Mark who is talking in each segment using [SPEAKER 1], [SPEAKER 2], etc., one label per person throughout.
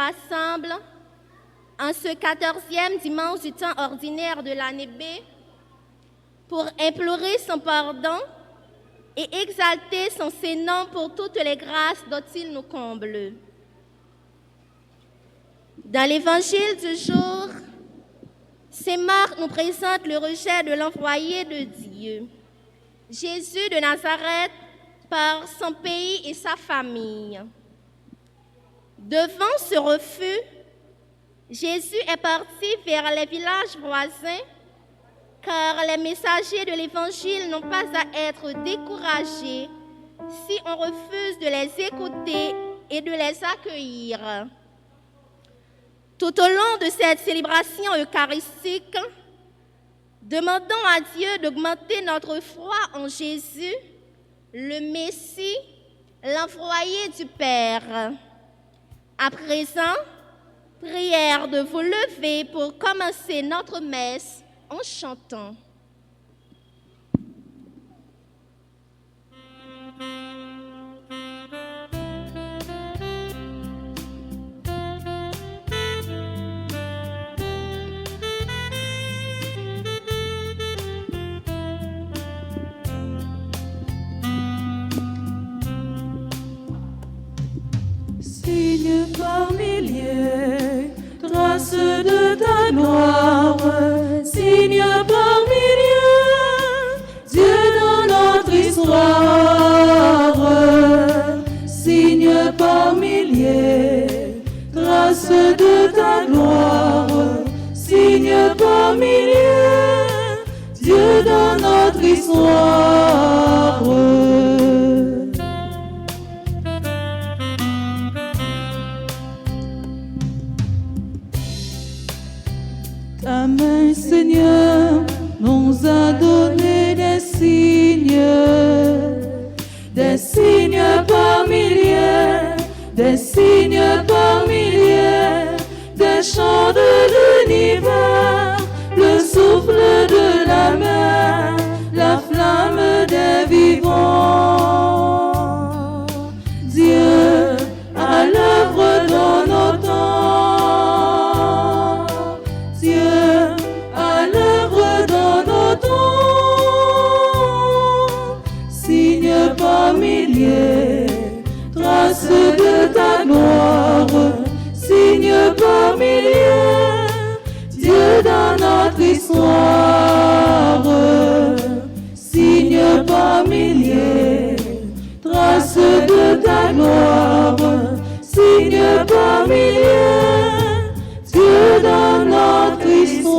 [SPEAKER 1] rassemble en ce 14e dimanche du temps ordinaire de l'année B pour implorer son pardon et exalter son Saint-Nom pour toutes les grâces dont il nous comble. Dans l'évangile du jour, Saint Marc nous présente le rejet de l'envoyé de Dieu. Jésus de Nazareth par son pays et sa famille. Devant ce refus, Jésus est parti vers les villages voisins car les messagers de l'Évangile n'ont pas à être découragés si on refuse de les écouter et de les accueillir. Tout au long de cette célébration eucharistique, demandons à Dieu d'augmenter notre foi en Jésus, le Messie, l'envoyé du Père. À présent, prière de vous lever pour commencer notre messe en chantant.
[SPEAKER 2] Signe par milliers, trace de ta gloire, signe par milliers, Dieu dans notre histoire, signe par milliers, trace de ta gloire, signe par milliers, Dieu dans notre histoire. Ta main, Seigneur, nous a donné des signes par milliers, des signes par milliers, des chants de l'univers, le souffle de la mer, la flamme des vivants. Dieu à l'œuvre dans nos temps, Dieu à l'œuvre dans nos temps, signe par milliers, trace de ta gloire, signe par milliers, Dieu dans notre histoire, signe par milliers, trace de ta gloire, signe par milliers, Dieu dans notre histoire.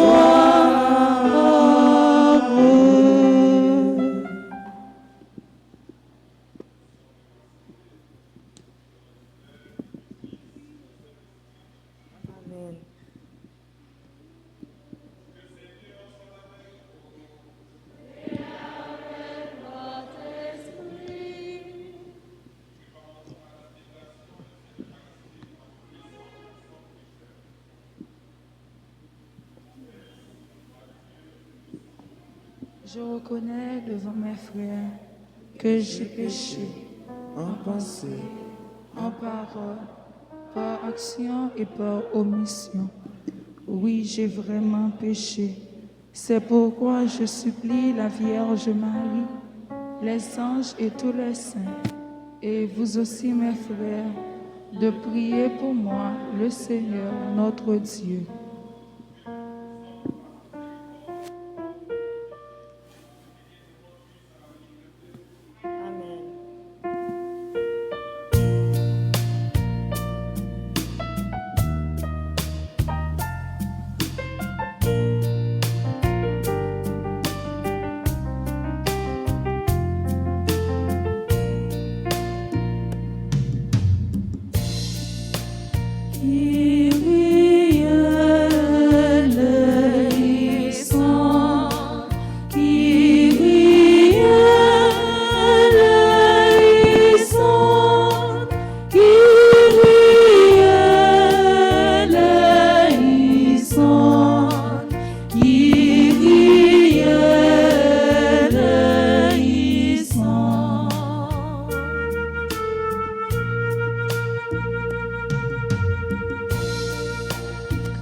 [SPEAKER 2] Amen. Je reconnais devant mes frères que j'ai péché
[SPEAKER 3] en pensée,
[SPEAKER 2] en parole, par action et par omission. Oui, j'ai vraiment péché. C'est pourquoi je supplie la Vierge Marie, les anges et tous les saints, et vous aussi mes frères, de prier pour moi, le Seigneur, notre Dieu.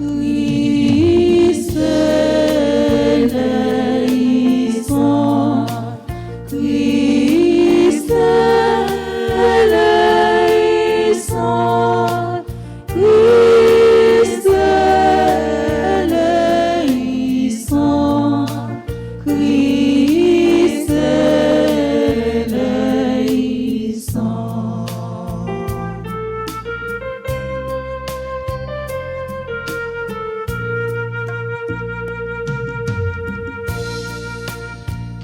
[SPEAKER 2] Christ éleison, Christ éleison, Christ éleison, Christ éleison.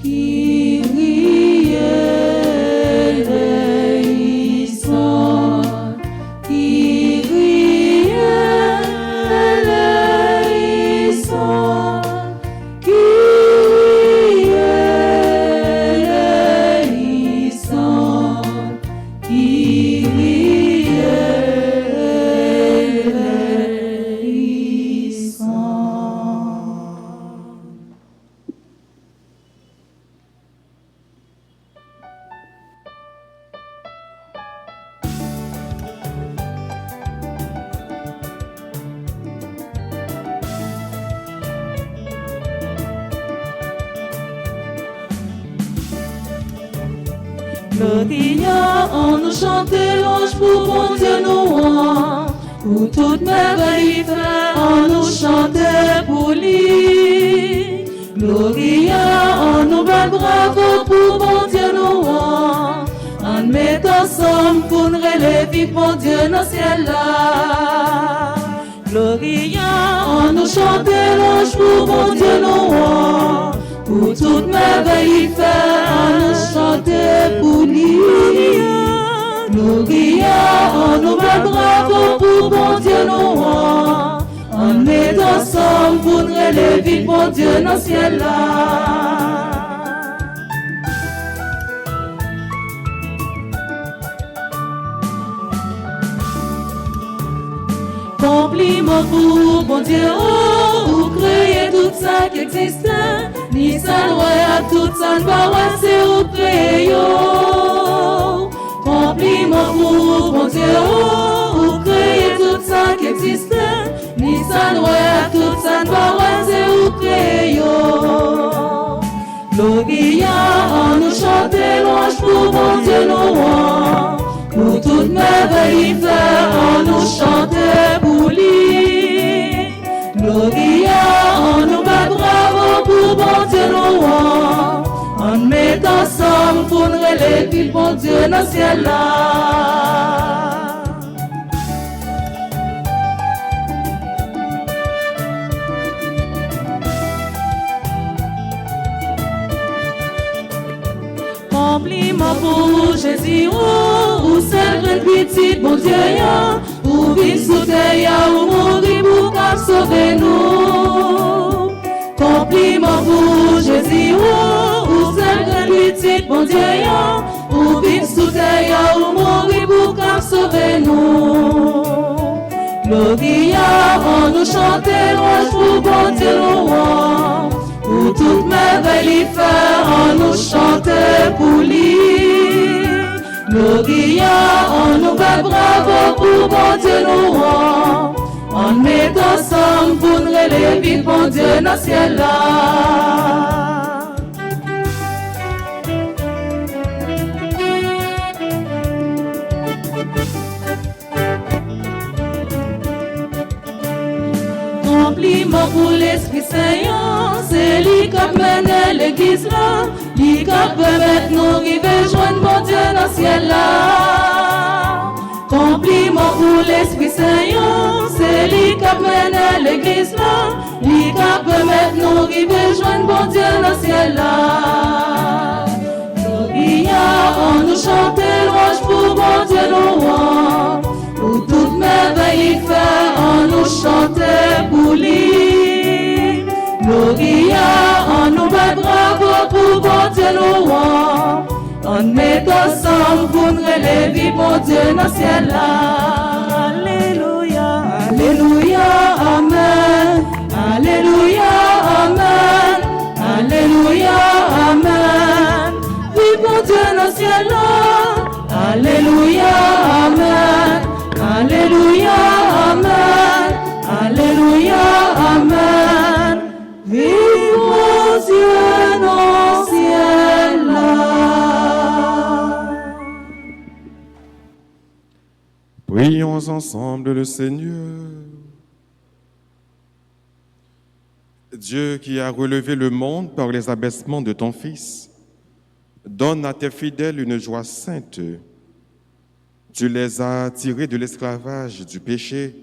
[SPEAKER 2] Kyrie eleison, Kyrie eleison, Kyrie eleison, Kyrie eleison. Gloria, on nous chante louange pour mon Dieu nous rend, pour toute merveille fait, on nous chante pour lui. Gloria, on nous bat bravo pour mon Dieu nous rend, on met ensemble pour nous relever mon Dieu dans le ciel là. Gloria, on nous chante louange pour mon Dieu nous rend, pour toute merveille fait, on nous chante pour lui. Gloria, on nous bat bravo pour mon Dieu nous rend, on est ensemble pour nous relever mon Dieu dans le ciel là. Compliment pour mon Dieu, oh, vous créez tout ça qui existe, ni ça à tout ça, c'est vous créez. Compliment pour mon Dieu, oh, vous créez tout ça qui existe, ni ça à tout ça, c'est vous créez. Gloria, on nous chante louange pour mon Dieu nous rend, pour toute merveille fait, on nous chante pour lui. Gloria, on nous bat bravo pour mon Dieu nous rend, on met ensemble pour nous relever mon Dieu dans le ciel là. Compliment pour Jésus, ou celle grande petite, bon Dieu, ou vivre sous terre, ou mourir pour qu'à sauver nous. Compliment pour Jésus, ou celle grande petite, bon Dieu, ou vivre sous terre, ou mourir pour qu'à sauver nous. Gloria, on nous chante louange pour bon Dieu nous rend, pour toute merveille fait, on nous chante pour lui. Gloria, on nous bat bravo pour bon Dieu nous rend, on met ensemble pour nous relever mon Dieu dans le ciel là. Compliment pour l'Esprit Saint, c'est lui qui mène l'église là, lui qui permet nous arriver joindre mon Dieu dans le ciel là. Compliment pour l'Esprit Saint, c'est lui qui mène l'église là, lui qui permet nous arriver joindre mon Dieu dans le ciel là. Gloria, on nous chante louange pour mon Dieu nous rend, pour toute merveille fait, on nous chante pour lui. Gloria, on nous bat bravo pour bon Dieu nous rend, on met ensemble pour nous relever mon Dieu dans le ciel là. Alléluia, Alléluia, Amen. Alléluia, Amen. Alléluia, Amen. Vive mon Dieu dans le ciel là. Alléluia, Amen. Alléluia, Amen. Alléluia,
[SPEAKER 3] Prions ensemble le Seigneur. Dieu qui a relevé le monde par les abaissements de ton Fils, donne à tes fidèles une joie sainte. Tu les as tirés de l'esclavage du péché,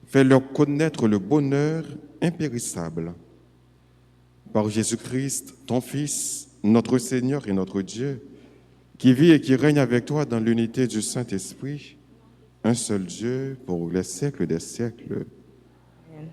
[SPEAKER 3] fais-leur connaître le bonheur impérissable. Par Jésus-Christ, ton Fils, notre Seigneur et notre Dieu, qui vit et qui règne avec toi dans l'unité du Saint-Esprit, un seul Dieu pour les siècles des siècles.
[SPEAKER 4] Amen.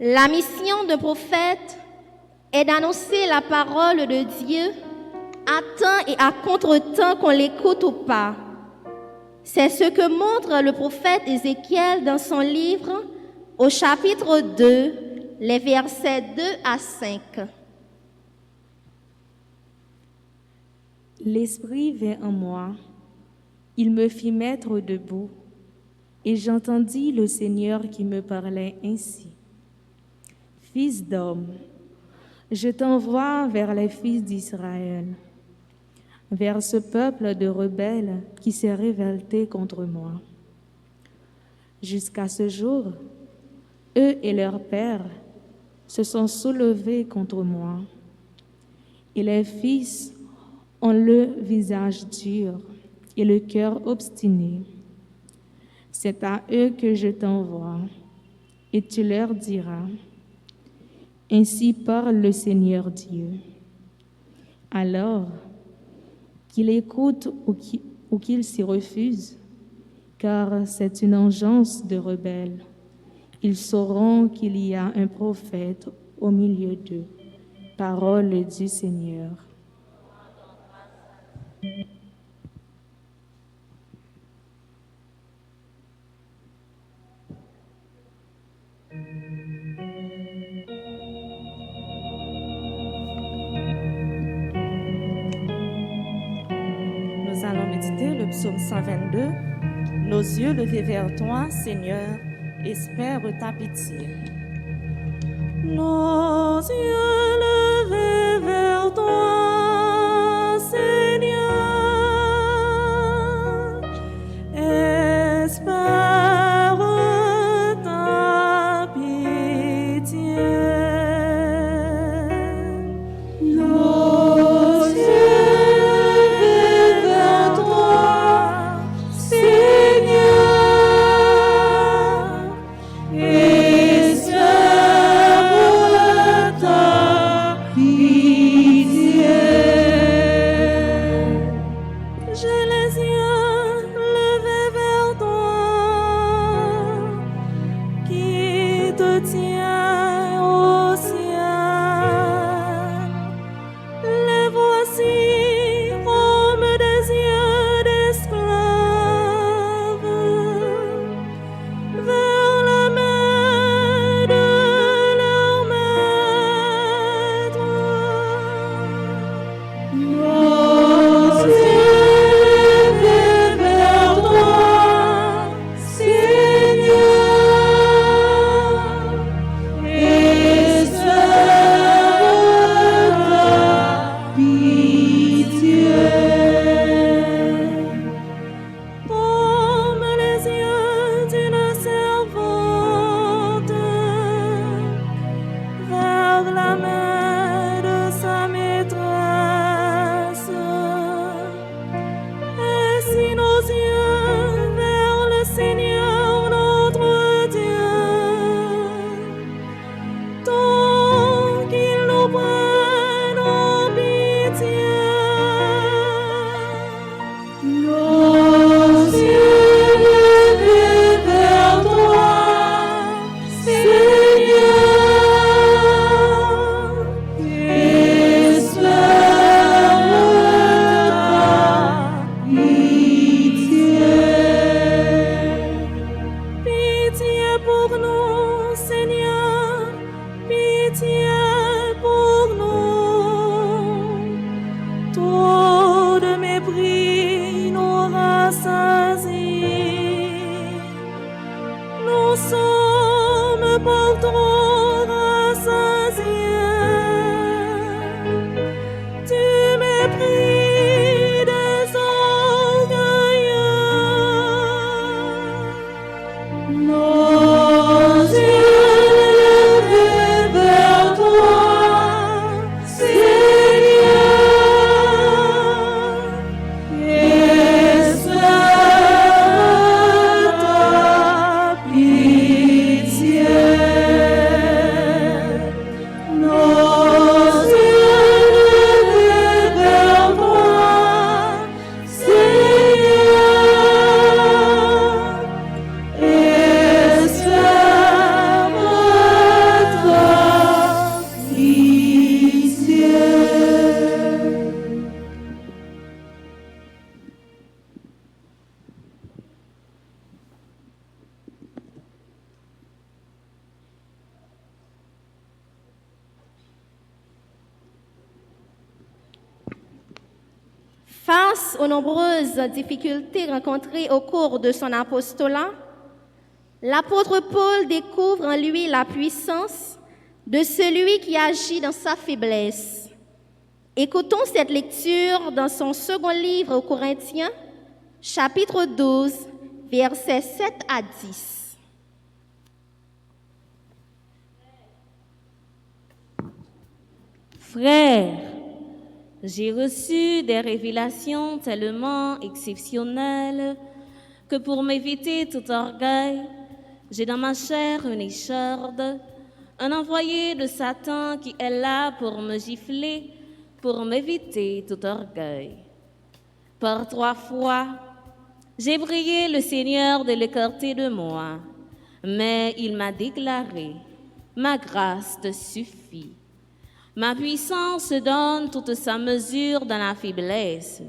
[SPEAKER 1] La mission de prophète est d'annoncer la parole de Dieu à temps et à contre-temps qu'on l'écoute ou pas. C'est ce que montre le prophète Ézéchiel dans son livre au chapitre 2, les versets 2 à 5.
[SPEAKER 4] L'Esprit vint en moi, il me fit mettre debout, et j'entendis le Seigneur qui me parlait ainsi. Fils d'homme, je t'envoie vers les fils d'Israël, vers ce peuple de rebelles qui s'est révolté contre moi. Jusqu'à ce jour, eux et leurs pères se sont soulevés contre moi, et les fils ont le visage dur et le cœur obstiné. C'est à eux que je t'envoie, et tu leur diras, ainsi parle le Seigneur Dieu. Alors, qu'ils écoutent ou qu'ils s'y refusent, car c'est une engeance de rebelles. Ils sauront qu'il y a un prophète au milieu d'eux. Parole du Seigneur. Nous allons méditer le psaume 122. Nos yeux levés vers toi, Seigneur, espèrent ta pitié. Nos yeux levés vers toi, Seigneur, espèrent ta pitié. Nos yeux levés vers toi, Seigneur, espèrent ta
[SPEAKER 1] Face aux nombreuses difficultés rencontrées au cours de son apostolat, l'apôtre Paul découvre en lui la puissance de celui qui agit dans sa faiblesse. Écoutons cette lecture dans son second livre aux Corinthiens, chapitre 12, versets 7 à 10.
[SPEAKER 4] Frères, j'ai reçu des révélations tellement exceptionnelles que pour m'éviter tout orgueil, j'ai dans ma chair une écharde, un envoyé de Satan qui est là pour me gifler, pour m'éviter tout orgueil. Par 3 fois, j'ai prié le Seigneur de l'écarter de moi, mais il m'a déclaré, « Ma grâce te suffit. Ma puissance donne toute sa mesure dans la faiblesse. »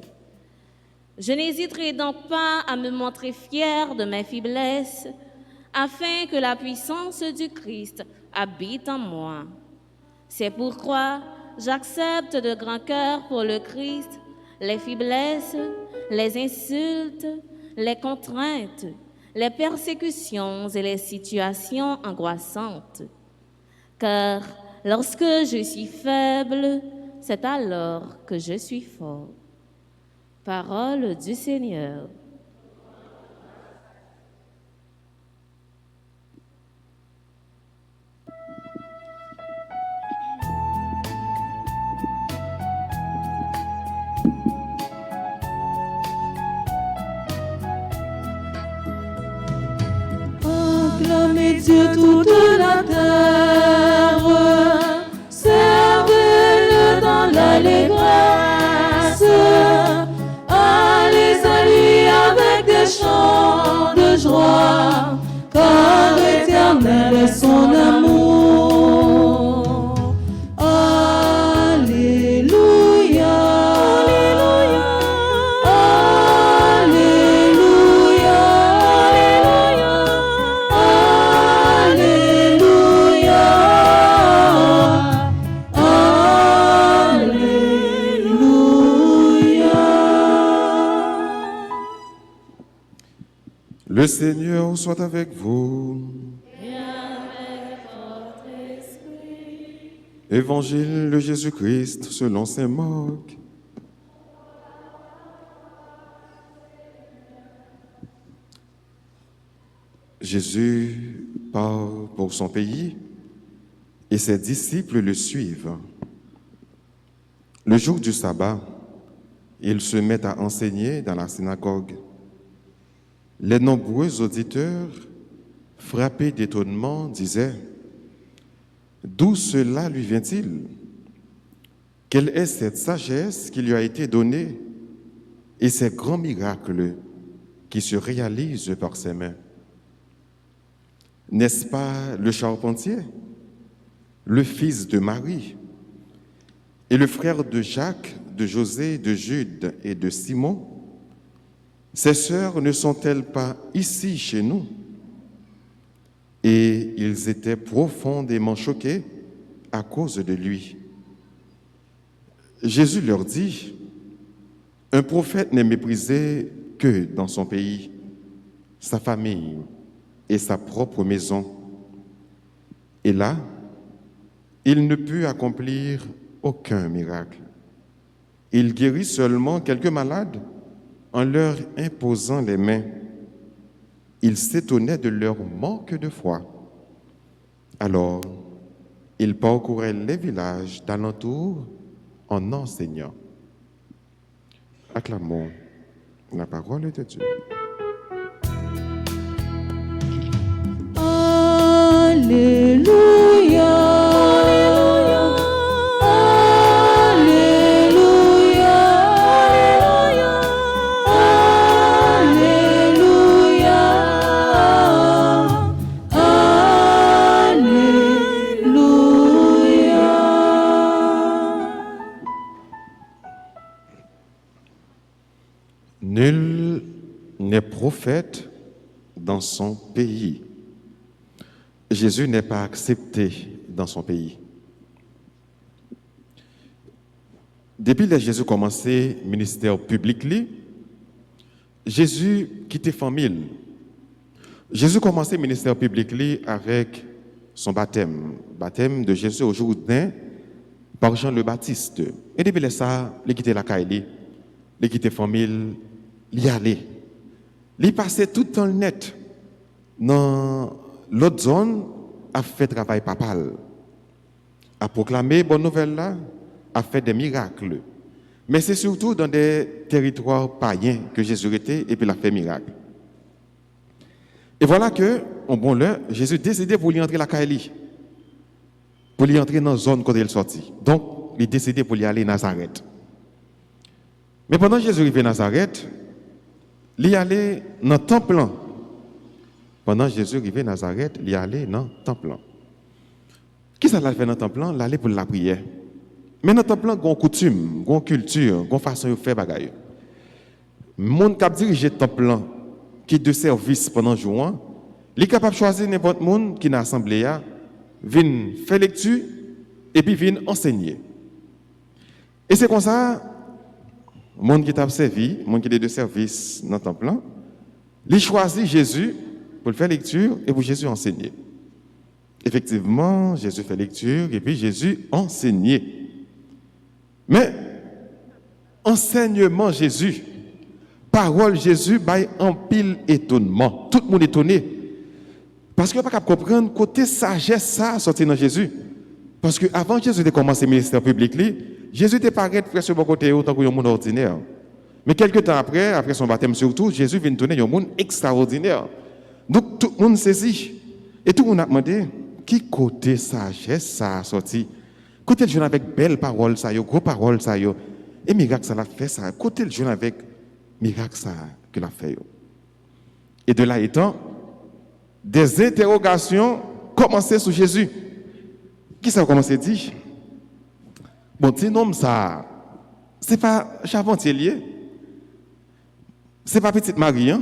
[SPEAKER 4] Je n'hésiterai donc pas à me montrer fier de mes faiblesses, afin que la puissance du Christ habite en moi. C'est pourquoi j'accepte de grand cœur pour le Christ les faiblesses, les insultes, les contraintes, les persécutions et les situations angoissantes. Car lorsque je suis faible, c'est alors que je suis fort. Parole du Seigneur.
[SPEAKER 2] Acclamez Dieu toute la terre, servez-le dans l'allégresse, allez à lui avec des chants de joie, car éternel est son amour. Alléluia, Alléluia, Alléluia, Alléluia.
[SPEAKER 3] Le Seigneur soit avec vous. Évangile de Jésus-Christ selon saint Marc. Jésus part pour son pays et ses disciples le suivent. Le jour du sabbat, il se met à enseigner dans la synagogue. Les nombreux auditeurs, frappés d'étonnement, disaient « D'où cela lui vient-il? Quelle est cette sagesse qui lui a été donnée et ces grands miracles qui se réalisent par ses mains? N'est-ce pas le charpentier, le fils de Marie et le frère de Jacques, de José, de Jude et de Simon? Ses sœurs ne sont-elles pas ici chez nous? » Et ils étaient profondément choqués à cause de lui. Jésus leur dit, « Un prophète n'est méprisé que dans son pays, sa famille et sa propre maison. » Et là, il ne put accomplir aucun miracle. Il guérit seulement quelques malades en leur imposant les mains. Il s'étonnait de leur manque de foi. Alors, il parcourait les villages d'alentour en enseignant. Acclamons la parole de Dieu.
[SPEAKER 2] Alléluia, Alléluia, Alléluia, Alléluia.
[SPEAKER 3] Nul n'est prophète dans son pays. Jésus n'est pas accepté dans son pays. depuis que Jésus commençait le ministère public, Jésus quittait famille. Jésus commençait le ministère public avec son baptême de Jésus au Jourdain par Jean le Baptiste. Et depuis ça, il quittait la caille, il quittait la famille, il y allait. Il passait tout le temps net dans l'autre zone, a fait travail papal, a proclamé bonne nouvelle là, a fait des miracles. Mais c'est surtout dans des territoires païens que Jésus était et puis il a fait miracle. Et voilà que, en bon l'heure, Jésus décidait pour lui entrer la Caïli, pour lui entrer dans la zone où il est sorti. Donc, il décidait pour lui aller à Nazareth. Mais pendant que Jésus arrivait à Nazareth, il allait dans le temple. Pendant que Jésus arrivait à Nazareth, il allait dans le temple. Qui ça l'a fait dans le temple? Il allait pour la prière. Mais dans le temple, il y a une coutume, une culture, une façon de faire bagaille. Le monde qui a dirigé le temple, qui est de service pendant le jour, il est capable de choisir n'importe qui qui est dans l'assemblée, vient faire lecture et puis vient enseigner. Et c'est comme ça, le monde qui t'a servi, le monde qui est de service dans le temple, il choisit Jésus pour faire lecture et pour Jésus enseigner. Effectivement, Jésus fait lecture et puis Jésus enseignait. Mais enseignement Jésus, parole Jésus, bail en pile étonnement. Tout le monde est étonné. Parce que pas capable comprendre côté sagesse ça sorti dans Jésus. Parce que avant Jésus de commencer le ministère public, Jésus était paraît presque bon côté autant que un monde ordinaire. Mais quelques temps après son baptême surtout, Jésus vient donner un monde extraordinaire. Donc tout le monde saisit. Et tout le monde a demandé qui côté sagesse ça sorti. Côté le jeune avec belle parole ça yo, gros parole ça yo. Et miracle ça l'a fait ça. Côté le jeune avec miracle ça que l'a fait yo. Et de là étant des interrogations commençaient sur Jésus. Qui ça a commencé à dire? Bon, petit nom ça, c'est pas Charpentier, c'est pas petite Marie, hein?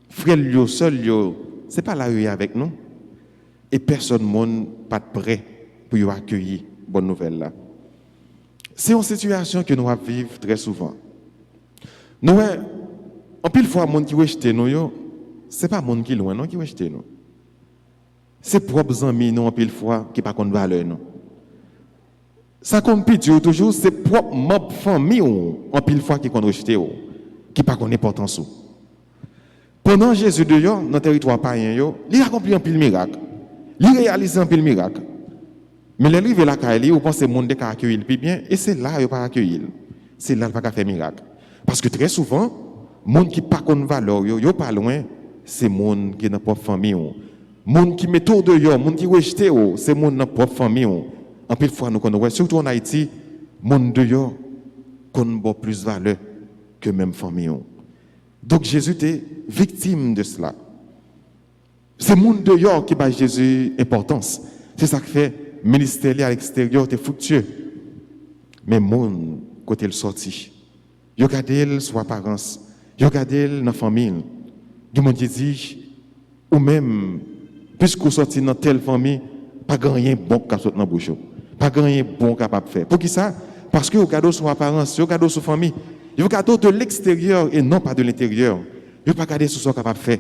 [SPEAKER 3] Frère Lio, seul Lio, c'est pas là où il est avec nous. Et personne monde pas prêt pour y accueillir bonne nouvelle là. C'est une situation que nous vivons très souvent. Nous, en pile fois, monde qui rejette nous, c'est pas monde qui loin non qui rejette nous. C'est propres amis nous en pile fois qui pas connaît valeur non. Ça comme pitié toujours c'est propre membre famille en pile fois qui connaît rejeter qui pas connaît importance. Pendant Jésus dehors dans territoire païen yo, il accompli un pile miracle. Il réalise un pile miracle. Mais les arrivé là Kaili, on pense que monde qui accueillir puis bien et c'est là il pas accueillir. C'est là il pas faire miracle. Parce que très souvent monde qui pas connaît valeur yo pas loin, c'est monde qui dans propre famille. Monde qui met tout dehors, monde qui rejette c'est monde dans propre famille. En pile fois nous connaissons surtout en Haïti, monde dehors connaît plus valeur que même famille. Donc Jésus était victime de cela. C'est monde dehors qui bat Jésus importance. C'est ça qui fait ministère à l'extérieur était fructueux. Mais monde côté le sorti. Yo gardé son apparence, yo gardé dans la famille. Du monde qui dit ou même puisque vous sortez dans telle famille, pas rien bon qui sorti dans bouche. Pas rien bon capable faire. Pour qui ça? Parce que vous gardez son apparence, vous gardez son famille. Vous gardez de l'extérieur et non pas de l'intérieur. Vous pas garder ce que vous capable de faire.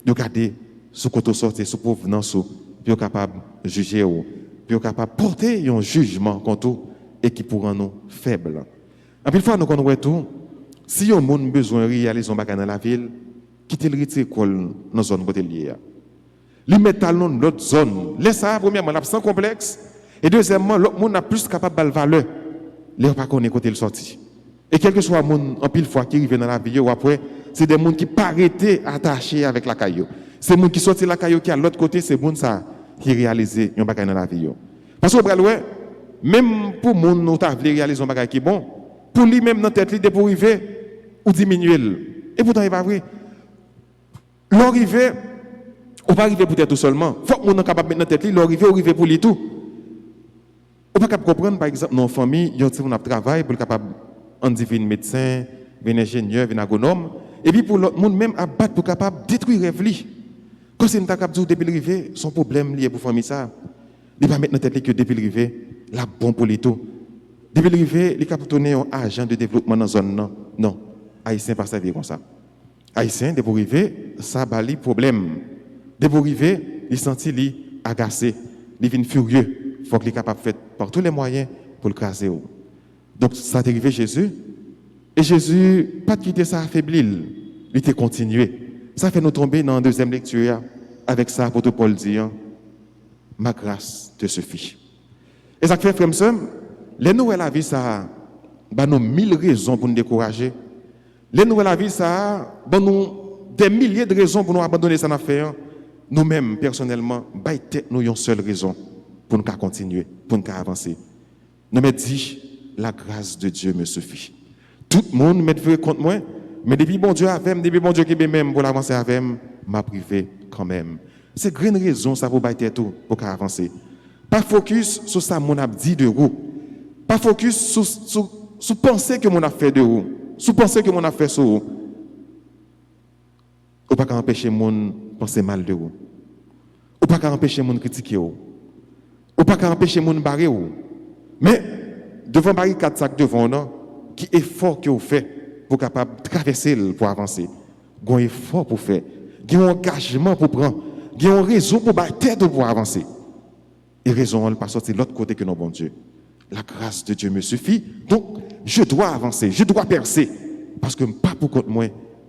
[SPEAKER 3] Vous gardez ce que vous sortez, ce provenance, vous capable de juger, vous capable de porter un jugement contre vous et qui pourra nous faibles. En plus, nous connaissons tout. Si on a besoin de réaliser un bagage dans la ville, quittez le retire dans la zone où il est. Li mettre dans l'autre zone. Laisse ça, premièrement, l'absent complexe. Et deuxièmement, l'autre monde a plus capable de valeur. Les pas qu'on est côté le sorti. Et quel que soit le monde, en pile fois qui arrive dans la vie, ou après, c'est des gens qui pas arrêté attachés avec la caillou. C'est des gens qui sortent la caillou qui à l'autre côté, c'est des gens qui réalisent un bagage dans la vie. Parce que, même pour les gens qui veulent réaliser un bagage qui est bon, pour lui-même dans tête, il pour arriver ou diminuer. Et pourtant, il n'est pas vrai. L'arrivée, on pas arriver peut-être tout seulement. Il faut que nous capable de mettre dans tête, l'arrivée pour lui tout. On pas capable comprendre par exemple dans une famille, on a travail pour capable en divin médecin, un ingénieur, un agronome et puis pour l'autre monde même à battre pour capable détruire rêve li. Quand c'est capable dire depuis l'arrivée, son problème lié pour famille ça. Il pas mettre dans tête que depuis l'arrivée, la bon pour lui tout. Depuis l'arrivée, il a donné un agent de développement dans la zone. Non, non. Haïtien pas servir comme ça. Haïtien, depuis l'arrivée, ça a des problèmes. Depuis l'arrivée, il sentit lui agacé, il vient furieux. Il faut qu'il soit capable de faire par tous les moyens pour le craser. Donc, ça est arrivé Jésus. Et Jésus, pas de quitter ça affaibli, il était continué. Ça fait nous tomber dans la deuxième lecture avec ça, pour Paul dit, ma grâce te suffit. Et ça fait, frère, les nouvelles la vie, ça a nous 1000 raisons pour nous décourager. Les nouvelles la vie, ça a nous des milliers de raisons pour nous abandonner cette affaire. Nous-mêmes, personnellement, nous avons une seule raison pour nous continuer, pour nous avancer. Nous me dit, la grâce de Dieu me suffit. Tout le monde me fait contre moi, mais depuis bon Dieu avec moi, depuis bon Dieu qui est même pour l'avancer avec moi, m'a privé quand même. C'est une grande raison ça pour bailler tout pour avancer. Pas focus sur ça mon a dit de vous. Pas focus sur penser que mon a fait de vous. Sur penser que mon a fait sur vous. Ou pas empêcher mon penser mal de vous. Ou pas empêcher mon critiquer vous. Ou pas empêcher mon barrer vous. Mais devant barricade ça devant nous, qui effort que vous faites pour capable de traverser pour avancer. Vous avez un effort pour faire. Vous avez un engagement pour prendre. Vous avez une raison pour battre tête pour avancer. Et raison, elle ne pas sortir de l'autre côté que nos bon Dieu. La grâce de Dieu me suffit. Donc, je dois avancer, je dois percer. Parce que pas pour contre moi.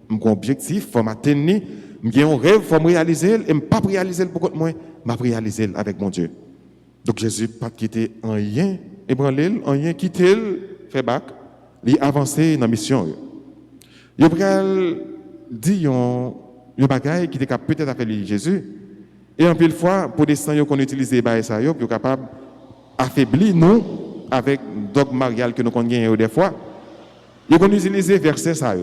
[SPEAKER 3] J'ai un objectif, il faut m'atteindre. J'ai un rêve, il faut me réaliser. Et je ne pas réaliser pour contre moi, je vais réaliser avec mon Dieu. Donc, Jésus n'a pas quitté un rien, ébranlé, un rien quitté, fait bac. Il a avancé dans la mission. Il a dit un bagage qui était peut-être appelé Jésus. Et en pile fois, pour des gens qu'on utilise les bagages, ils sont capables d'affaiblir nous avec le dogme marial que nous connaissons des fois. Ils ont utilisé verset ça.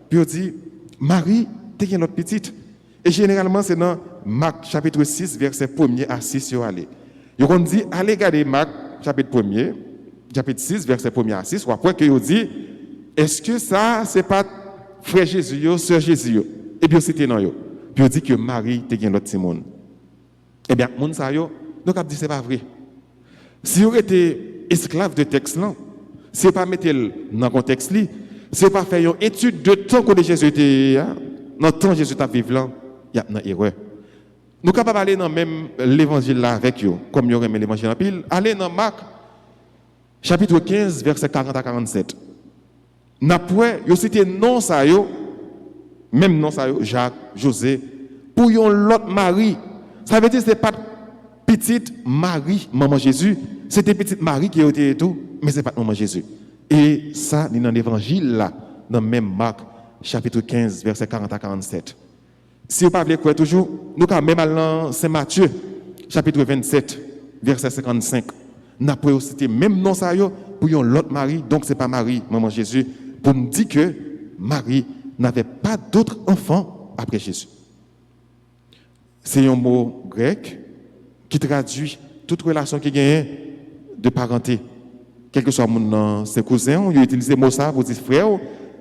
[SPEAKER 3] Puis ils dit Marie, tu es notre petite. Et généralement, c'est dans Marc chapitre 6, verset 1er à 6. Ils ont dit allez regarder Marc chapitre 1er. Chapitre 6, verset 1er à 6, ou après que vous dit, est-ce que ça, c'est pas frère Jésus, sœur Jésus? Et bien, c'était non. Puis vous dit que Marie, te gen l'autre Simone. Eh bien, moun sa yo, donc, dit c'est pas vrai. Si vous étiez esclave de texte là, si vous pas mettre dans le contexte li, si vous pas faire une étude de temps que Jésus était, dans le temps Jésus t'a vécu là, il y a une erreur. Nous sommes capables d'aller dans même l'évangile là avec vous, comme il y aurait l'évangile en pile, aller dans Marc, chapitre 15, verset 40 à 47. N'après, yo cité non ça yo, même non ça yo, Jacques, José, pour yon l'autre Marie. Ça veut dire que ce n'est pas petite Marie, maman Jésus, c'était petite Marie qui était et tout, mais ce n'est pas maman Jésus. Et ça, il est dans l'évangile là, dans même Marc, chapitre 15, verset 40 à 47. Si vous ne parlez pas toujours, nous quand même dans Saint Matthieu, chapitre 27, verset 55. N'a pas cité même non ça yo pour l'autre Marie, donc c'est pas Marie, maman Jésus, pour nous dire que Marie n'avait pas d'autres enfants après Jésus. C'est un mot grec qui traduit toute relation qui gagne de parenté. Quel que soit ses cousins, il utilise le mot ça pour dire frère,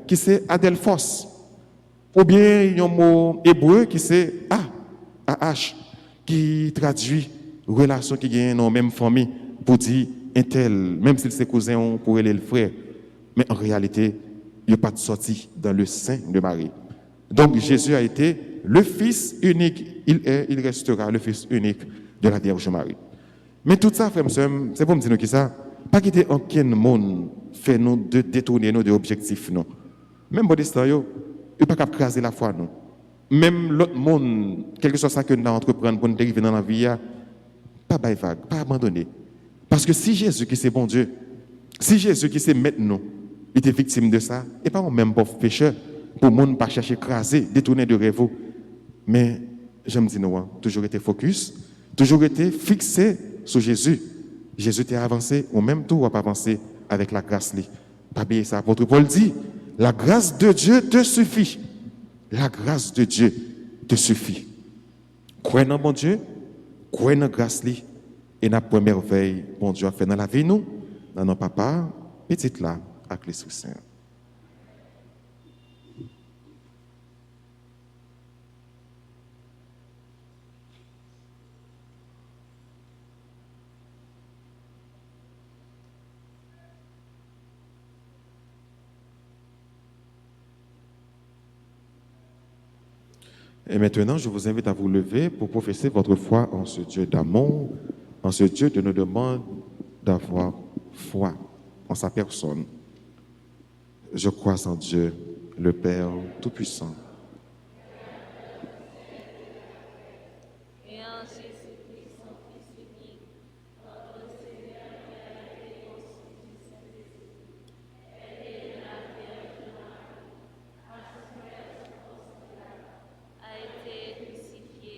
[SPEAKER 3] qui c'est Adelphos. Ou bien il y a un mot hébreu qui c'est A-H, qui traduit relation qui gagne dans la même famille. Pour dire un tel, même s'il c'est cousin, on pourrait le frère. Mais en réalité, il n'y a pas de sortie dans le sein de Marie. Donc Jésus a été le Fils unique. Il restera le Fils unique de la Vierge Marie. Mais tout ça, frère, c'est pour me dire que ça, pas quitter aucun monde fait nous de détourner nos objectifs. Non. Même pour des temps, il n'y a pas qu'à craser la foi. Non. Même l'autre monde, quel que soit ça que nous entreprendre pour nous dériver dans la vie, pas bailler vague, pas abandonner. Parce que si Jésus qui c'est bon Dieu, si Jésus qui c'est maître nous, il était victime de ça, et pas même pauvre pécheur, pour le monde pas chercher craser, détourner de rêve. Mais j'aime dire nous, toujours été focus, toujours été fixé sur Jésus. Jésus t'est avancé, ou même tout, ou pas avancé avec la grâce. Pas oublier ça. Apôtre Paul dit, la grâce de Dieu te suffit. La grâce de Dieu te suffit. Croyez dans bon Dieu, croyez dans la grâce. Et la première merveille, bon Dieu a fait dans la vie, nous, dans nos papas, petite là, avec les Saint. Et maintenant, je vous invite à vous lever pour professer votre foi en ce Dieu d'amour, en ce Dieu qui nous demande d'avoir foi en sa personne. Je crois en Dieu, le Père Tout-Puissant.
[SPEAKER 5] Et en Jésus-Christ, son Fils unique, notre Seigneur, qui a été conçu du Saint-Esprit, et de la Vierge Marie, a été crucifié,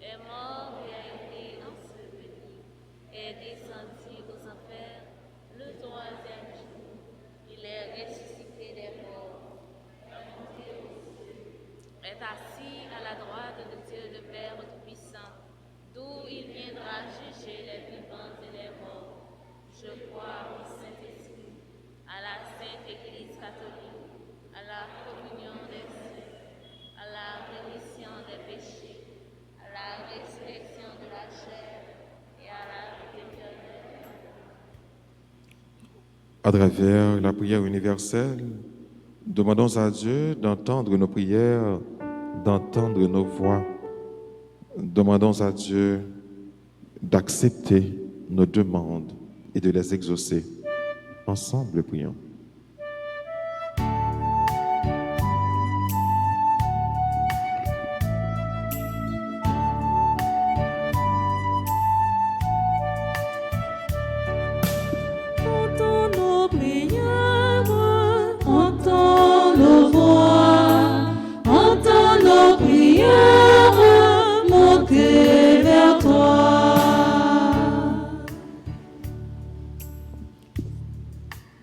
[SPEAKER 5] est mort et a été enseveli, est descendu aux enfers le troisième jour. Il est ressuscité des morts, est assis à la droite de Dieu le Père Tout-Puissant, d'où il viendra juger les vivants et les morts. Je crois au Saint-Esprit, à la Sainte Église catholique, à la communion des saints, à la rémission des péchés, à la résurrection de la chair et à la vie éternelle.
[SPEAKER 3] À travers la prière universelle, demandons à Dieu d'entendre nos prières, d'entendre nos voix. Demandons à Dieu d'accepter nos demandes et de les exaucer. Ensemble, prions.
[SPEAKER 6] Entends nos prières, entends nos voix, entends nos prières, monter vers toi.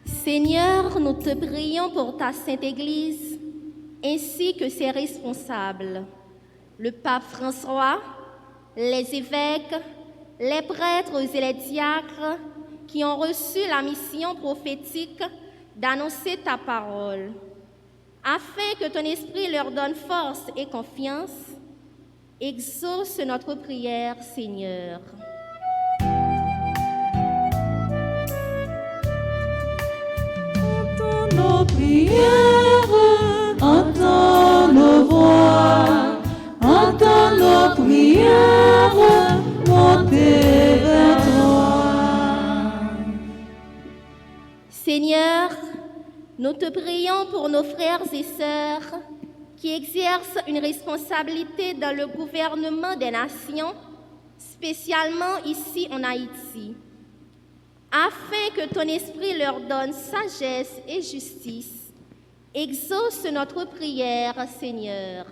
[SPEAKER 1] Seigneur, nous te prions pour ta Sainte Église ainsi que ses responsables, le pape François, les évêques, les prêtres et les diacres qui ont reçu la mission prophétique d'annoncer ta parole, afin que ton esprit leur donne force et confiance. Exauce notre prière, Seigneur.
[SPEAKER 6] Entends nos prières, entends nos voix, entends nos prières, monter vers toi.
[SPEAKER 1] Seigneur, nous te prions pour nos frères et sœurs qui exercent une responsabilité dans le gouvernement des nations, spécialement ici en Haïti, afin que ton esprit leur donne sagesse et justice. Exauce notre prière, Seigneur.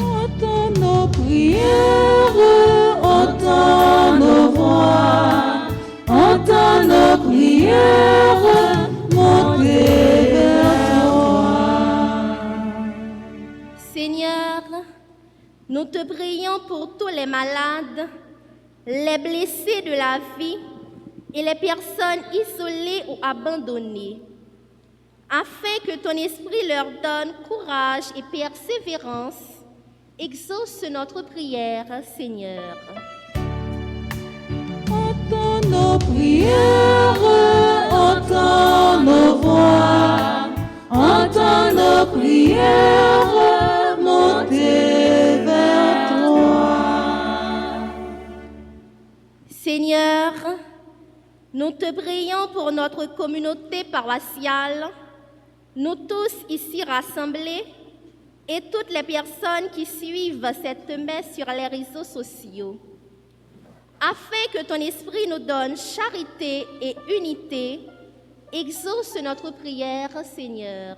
[SPEAKER 6] Entends nos prières, entends nos voix, entends nos prières, monter vers toi.
[SPEAKER 1] Seigneur, nous te prions pour tous les malades, les blessés de la vie et les personnes isolées ou abandonnées, afin que ton esprit leur donne courage et persévérance. Exauce notre prière, Seigneur.
[SPEAKER 6] Entends nos prières, entends nos voix, entends nos prières, monter vers toi.
[SPEAKER 1] Seigneur, nous te prions pour notre communauté paroissiale, nous tous ici rassemblés et toutes les personnes qui suivent cette messe sur les réseaux sociaux, afin que ton esprit nous donne charité et unité. Exauce notre prière, Seigneur.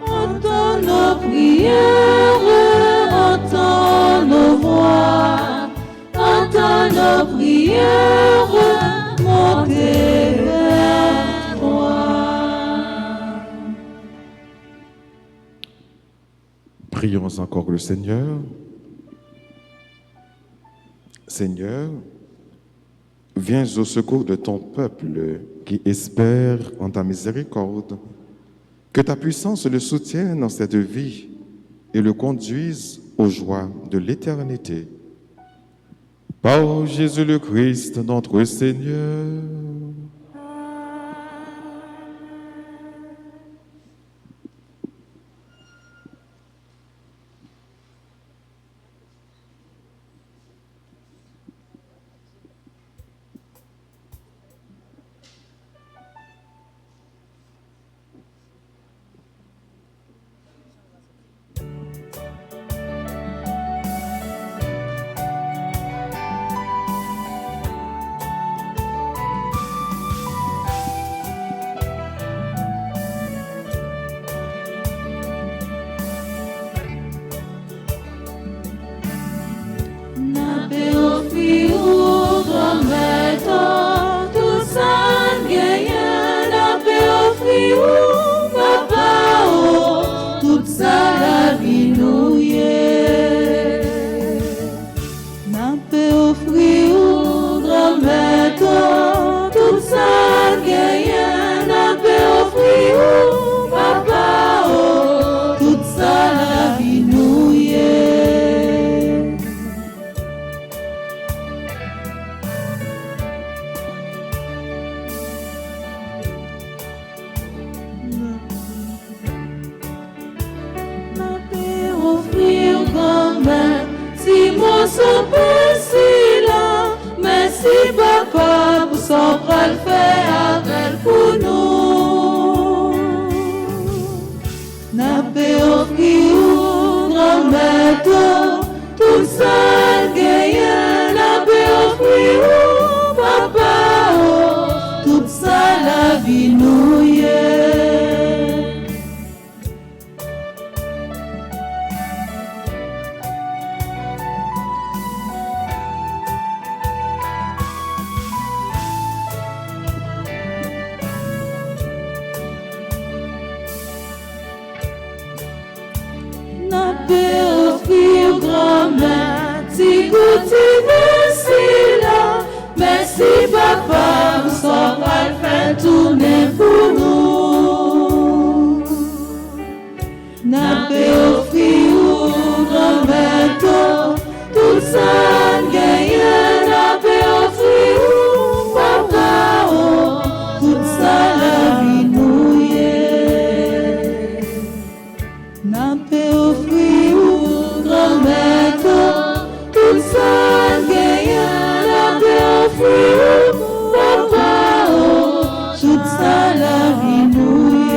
[SPEAKER 6] Entends nos prières, entends nos voix, entends nos prières, monter vers toi.
[SPEAKER 3] Prions encore le Seigneur. Seigneur, viens au secours de ton peuple qui espère en ta miséricorde. Que ta puissance le soutienne dans cette vie et le conduise aux joies de l'éternité. Par Jésus le Christ, notre Seigneur.
[SPEAKER 6] ton péché là. Merci papa pour son bras le fait avec pour nous. N'a pas offert ou grand-mère tout ça gagne. N'a pas offert ou papa tout ça la vie nous y est. Offrir grand-mère, si merci là, merci papa, ça va le faire tourner pour nous. N'a pas offrir grand-mère, tout ça gagne, n'a pas offrir papa, tout ça la vie nous y est. N'a pas offrir tout ça gagne, la paix offrir, papa, tout ça la vie nous y est.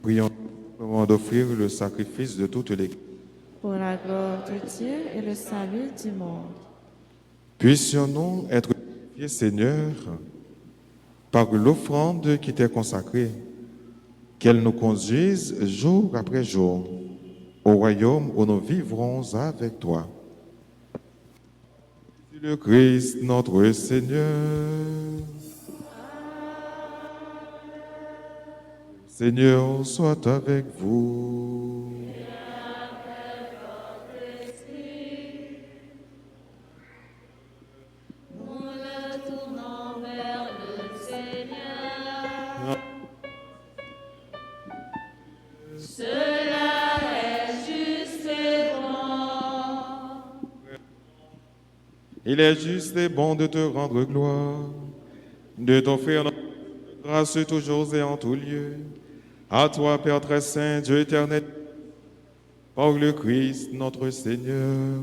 [SPEAKER 3] Prions au moment d'offrir le sacrifice de toute l'Église.
[SPEAKER 4] Pour la gloire de Dieu et le salut du monde.
[SPEAKER 3] Puissions-nous être purifiés, Seigneur, par l'offrande qui t'est consacrée, qu'elle nous conduise jour après jour au royaume où nous vivrons avec toi. Le Christ, notre Seigneur. Seigneur, soit avec vous.
[SPEAKER 5] Nous le tournons vers le Seigneur. Cela est juste et bon.
[SPEAKER 3] Il est juste et bon de te rendre gloire, de t'offrir notre grâce toujours et en tout lieu. À toi, Père très saint, Dieu éternel, par le Christ, notre Seigneur.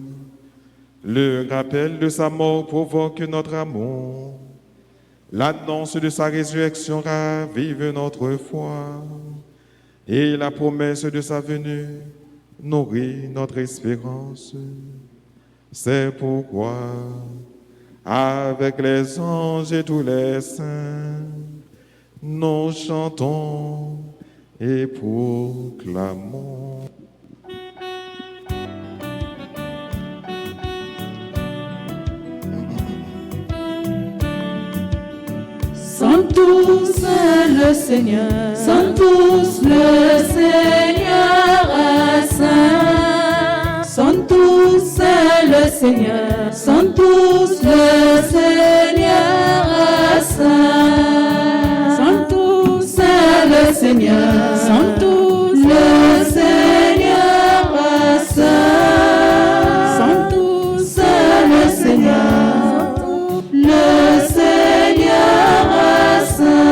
[SPEAKER 3] Le rappel de sa mort provoque notre amour. L'annonce de sa résurrection ravive notre foi. Et la promesse de sa venue nourrit notre espérance. C'est pourquoi, avec les anges et tous les saints, nous chantons et proclamons.
[SPEAKER 6] Sont tous le Seigneur, sont tous le Seigneur est saint. Sont tous le Seigneur, sont tous le Seigneur est saint. Sont tous le Seigneur, sont tous le Seigneur est saint. Sont tous le Seigneur, le Seigneur est saint.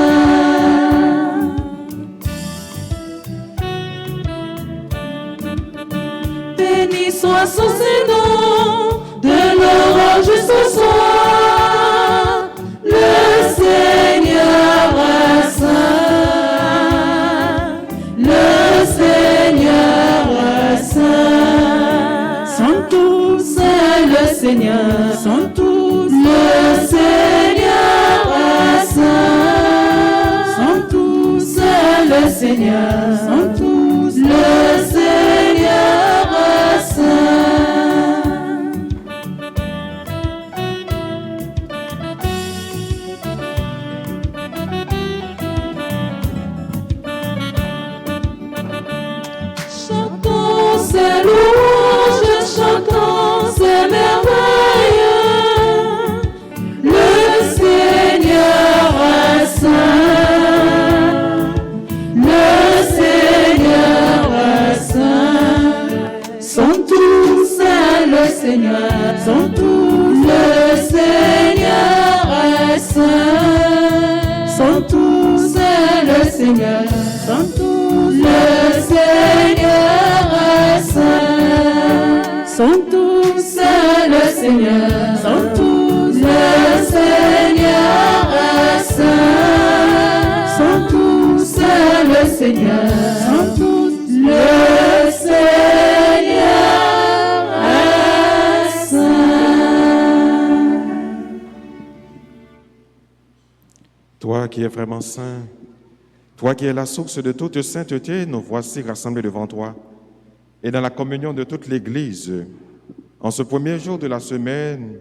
[SPEAKER 6] Béni soit son Seigneur, de l'aurore jusqu'au soir. Le Seigneur est saint. Le Seigneur est saint. Sont tous le Seigneur, sont tous le Seigneur est saint. Sont tous le Seigneur, sont tous le Seigneur est saint. Chantons ses louanges, chantons ses Seigneur, sont tous. Le Seigneur est saint, sont tous saints. Le Seigneur, sont tous. Le Seigneur est saint, sont tous saints. Le Seigneur, sont tous. Le Seigneur est saint.
[SPEAKER 3] Toi qui es vraiment saint, toi qui es la source de toute sainteté, nous voici rassemblés devant toi et dans la communion de toute l'Église. En ce premier jour de la semaine,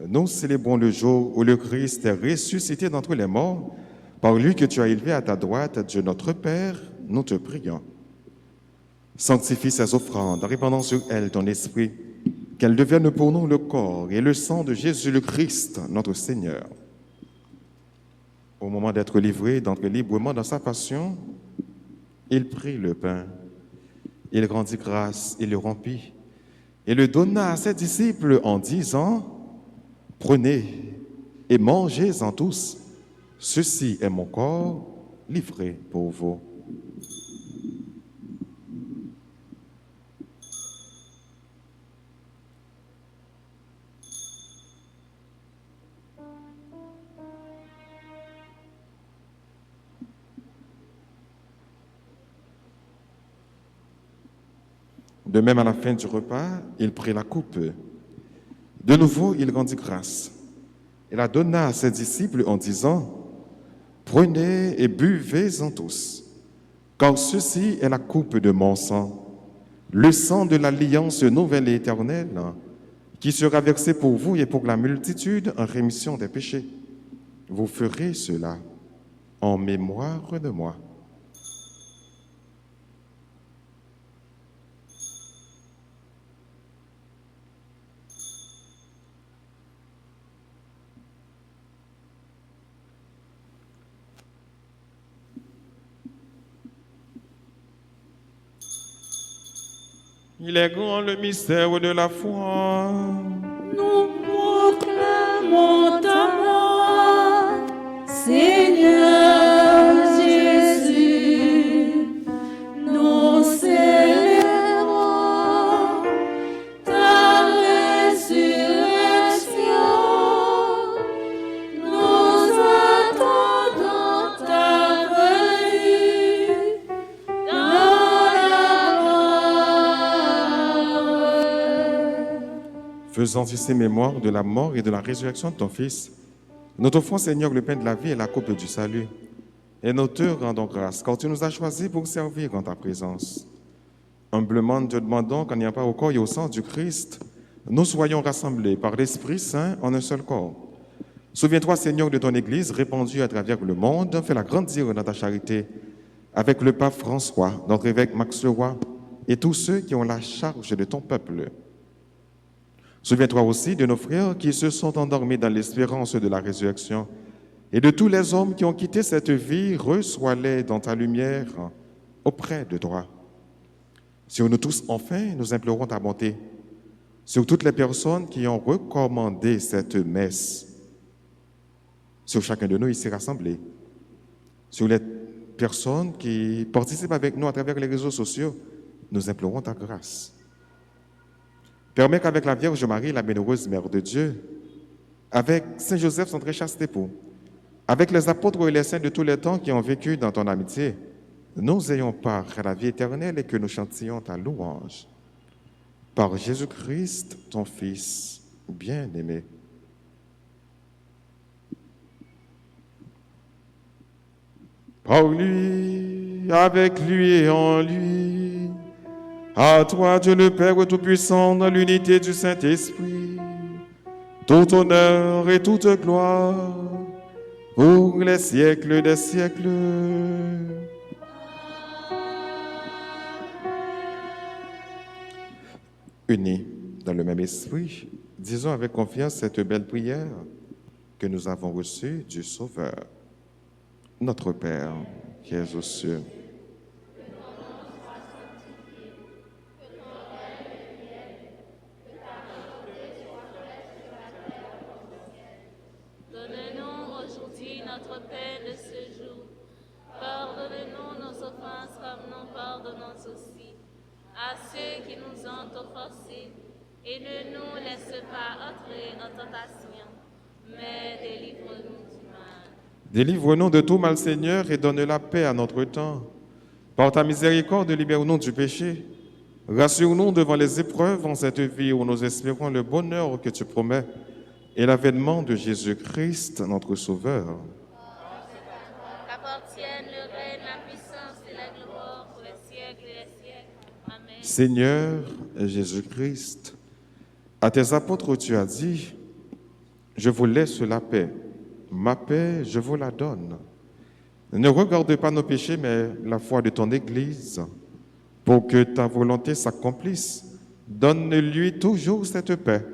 [SPEAKER 3] nous célébrons le jour où le Christ est ressuscité d'entre les morts. Par lui que tu as élevé à ta droite, Dieu notre Père, nous te prions. Sanctifie ces offrandes en répandant sur elles ton esprit, qu'elles deviennent pour nous le corps et le sang de Jésus le Christ, notre Seigneur. Au moment d'être livré, d'entrer librement dans sa passion, il prit le pain, il rendit grâce, il le rompit, et le donna à ses disciples en disant, « Prenez et mangez-en tous, ceci est mon corps livré pour vous. » De même, à la fin du repas, il prit la coupe. De nouveau, il rendit grâce. Il la donna à ses disciples en disant, « Prenez et buvez-en tous, car ceci est la coupe de mon sang, le sang de l'alliance nouvelle et éternelle, qui sera versé pour vous et pour la multitude en rémission des péchés. Vous ferez cela en mémoire de moi. » Il est grand le mystère de la foi.
[SPEAKER 6] Nous proclamons ta mort, Seigneur Jésus. Nous célébrons ta résurrection. Nous attendons ta venue dans
[SPEAKER 3] Faisant ici mémoire de la mort et de la résurrection de ton Fils, nous t'offrons, Seigneur, le pain de la vie et la coupe du salut. Et nous te rendons grâce, car tu nous as choisis pour servir en ta présence. Humblement, nous te demandons qu'en n'y a pas au corps et au sang du Christ, nous soyons rassemblés par l'Esprit Saint en un seul corps. Souviens-toi, Seigneur, de ton Église répandue à travers le monde, fais-la grandir dans ta charité, avec le pape François, notre évêque Max Leroy, et tous ceux qui ont la charge de ton peuple. Souviens-toi aussi de nos frères qui se sont endormis dans l'espérance de la résurrection et de tous les hommes qui ont quitté cette vie, reçois-les dans ta lumière auprès de toi. Sur nous tous, enfin, nous implorons ta bonté. Sur toutes les personnes qui ont recommandé cette messe, sur chacun de nous ici rassemblés, sur les personnes qui participent avec nous à travers les réseaux sociaux, nous implorons ta grâce. Permets qu'avec la Vierge Marie, la bienheureuse Mère de Dieu, avec Saint Joseph, son très chaste époux, avec les apôtres et les saints de tous les temps qui ont vécu dans ton amitié, nous ayons part à la vie éternelle et que nous chantions ta louange. Par Jésus-Christ, ton Fils bien-aimé. Par lui, avec lui et en lui, à toi, Dieu le Père Tout-Puissant, dans l'unité du Saint-Esprit, tout honneur et toute gloire pour les siècles des siècles. Unis dans le même esprit, disons avec confiance cette belle prière que nous avons reçue du Sauveur. Notre Père, qui es aux cieux,
[SPEAKER 5] donne-nous aujourd'hui notre pain de ce jour. Pardonne-nous nos offenses comme nous pardonnons aussi à ceux qui nous ont offensés. Et ne nous laisse pas entrer en tentation, mais délivre-nous du mal.
[SPEAKER 3] Délivre-nous de tout mal, Seigneur, et donne la paix à notre temps. Par ta miséricorde, libère-nous du péché. Rassure-nous devant les épreuves en cette vie où nous espérons le bonheur que tu promets et l'avènement de Jésus-Christ, notre Sauveur.
[SPEAKER 5] Qu'appartienne le règne, la puissance et la gloire pour les siècles et les siècles. Amen.
[SPEAKER 3] Seigneur Jésus-Christ, à tes apôtres tu as dit, je vous laisse la paix, ma paix je vous la donne. Ne regarde pas nos péchés, mais la foi de ton Église, pour que ta volonté s'accomplisse. Donne-lui toujours cette paix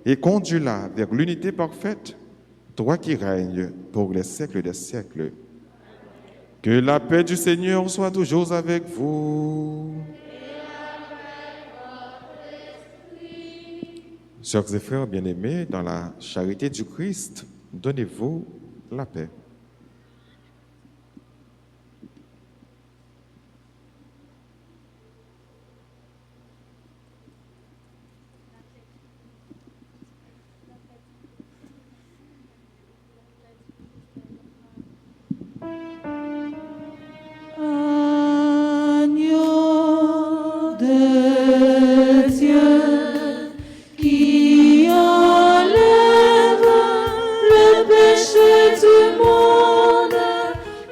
[SPEAKER 3] et conduis-la vers l'unité parfaite, toi qui règnes pour les siècles des siècles. Que la paix du Seigneur soit toujours avec vous. Sœurs et frères bien-aimés, dans la charité du Christ, donnez-vous la paix.
[SPEAKER 6] Agneau de Dieu qui enlève le péché du monde,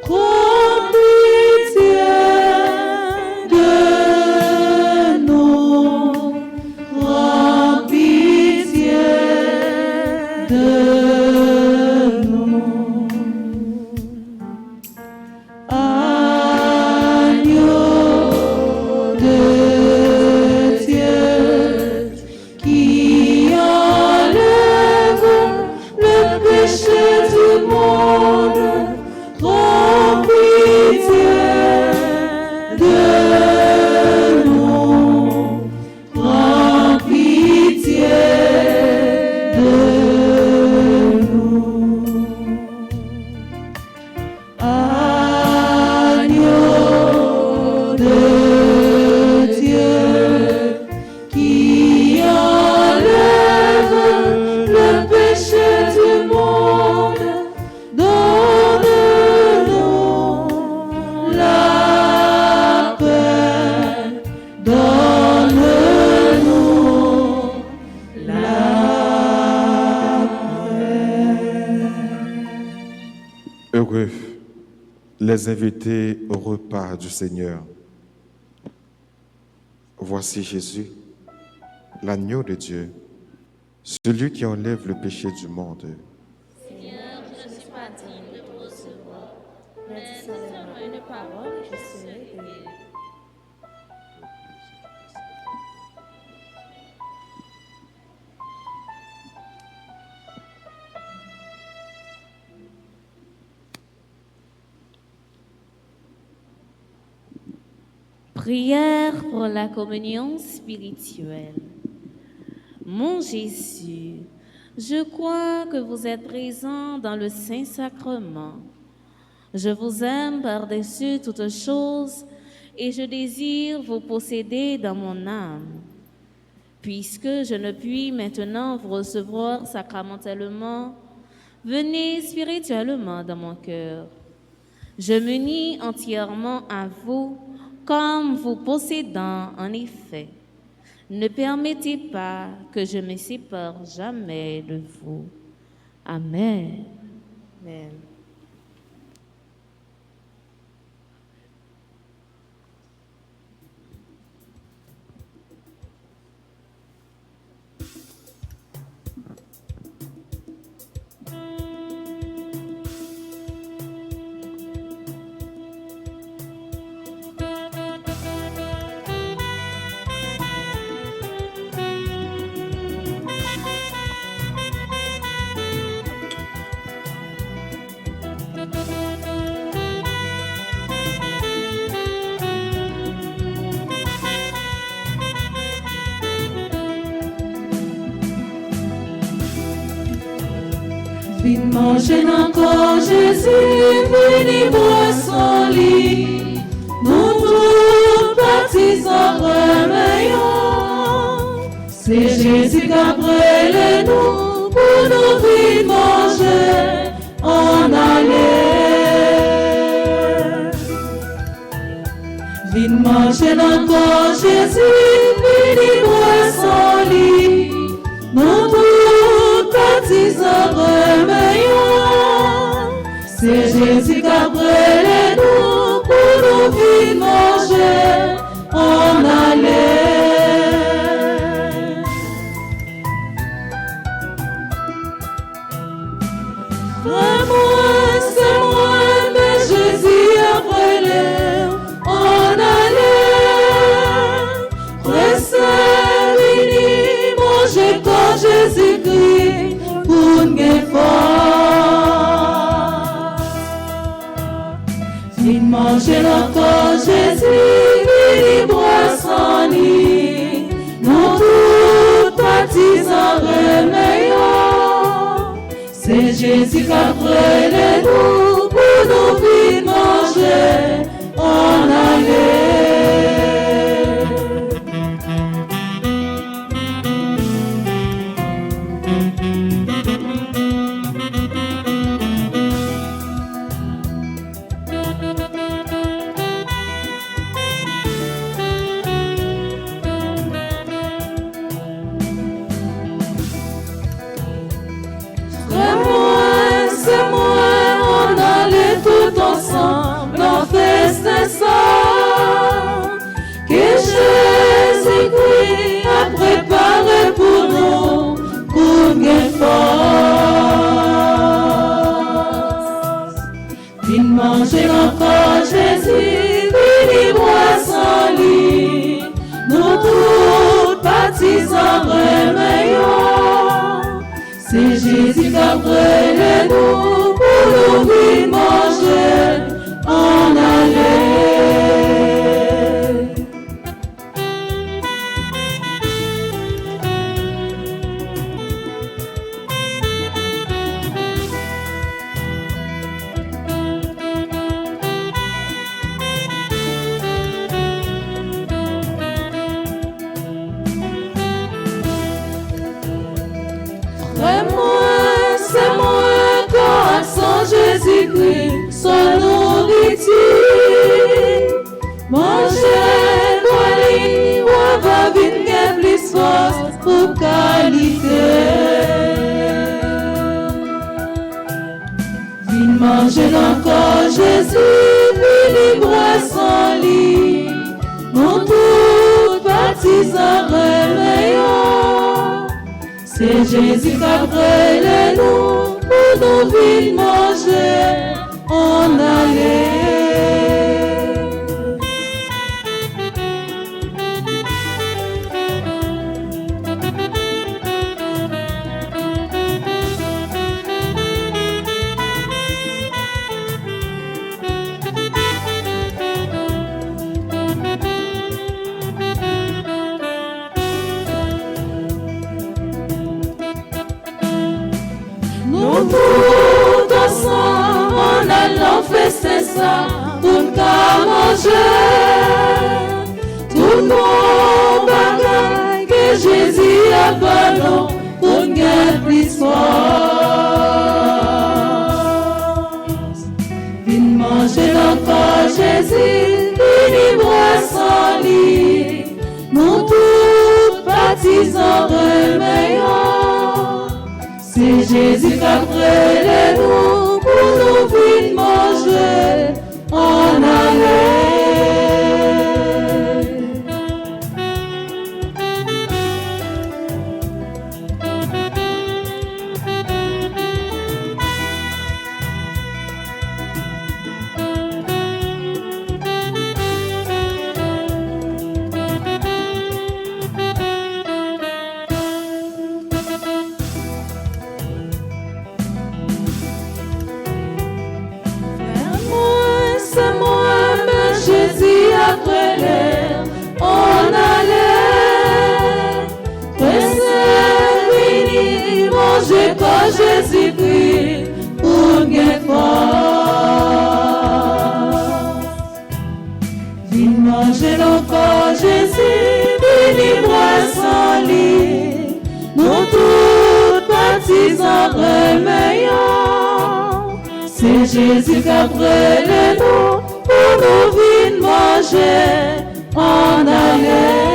[SPEAKER 6] prends pitié de nous, prends pitié de nous. Agneau de Dieu qui enlève le péché du monde, prends pitié de nous, prends pitié de nous. Agneau de Dieu qui enlève le péché du monde, donne-nous la paix, donne-nous la paix.
[SPEAKER 3] Heureux les invités au repas du Seigneur. Voici Jésus, l'agneau de Dieu, celui qui enlève le péché du monde.
[SPEAKER 5] Seigneur, je ne suis pas digne de vous recevoir, mais seulement une parole et je serai guéri. Prière pour la communion spirituelle. Mon Jésus, je crois que vous êtes présent dans le Saint-Sacrement. Je vous aime par-dessus toutes choses et je désire vous posséder dans mon âme. Puisque je ne puis maintenant vous recevoir sacramentellement, venez spirituellement dans mon cœur. Je m'unis entièrement à vous comme vous possédant en effet. Ne permettez pas que je me sépare jamais de vous. Amen. Amen.
[SPEAKER 6] Vite manger encore Jésus, béni boisson baptisant remeillons. C'est Jésus qui a brûlé nous pour nous vite manger en aller. Vite manger dans ton Jésus, vite boire son lit. Nous tous baptisant remeillons. C'est Jésus qui a brûlé nous pour nous vite manger en aller. C'est moi, mais Jésus a brûlé en aller. Pressez, vini, manger quand Jésus-Christ pour nous force. Vini manger encore Jésus, vini boire son lit. Nous tous baptisant remeillons. C'est Jésus qui a brûlé nous pour nous vite manger en aller. C'est moi, on allait tout ensemble en festin sang que Jésus-Christ a préparé pour nous pour gagner force. Vite manger encore Jésus, vite boire son lit. Nous tous baptisant remeillons. C'est Jésus qui a brûlé nous pour nous vite manger en aller. C'est moi, quand sans Jésus-Christ, son nourriture. Manger, boire, ou va vite plus force pour qualité. Vite manger encore Jésus, vite boire son lit. Nous tous baptisant remeillons. C'est Jésus qui a brûlé nous pour nous vite manger en aller. Nous tous ensemble en allant fester ça pour nous manger. Tout le monde bagaille que Jésus a ballon pour nous gagner plus force. Vite manger encore Jésus, vite boire son lit. Nous tous baptisant remeillons. C'est Jésus qui a brûlé nous pour nous vite manger en aller. C'est moi, mais Jésus a brûlé en aller. Pressez, vini, manger quand Jésus prie pour gagner force. Vite manger encore Jésus. en remeillons. C'est Jésus qui a brûlé nous pour nous venir manger en aller.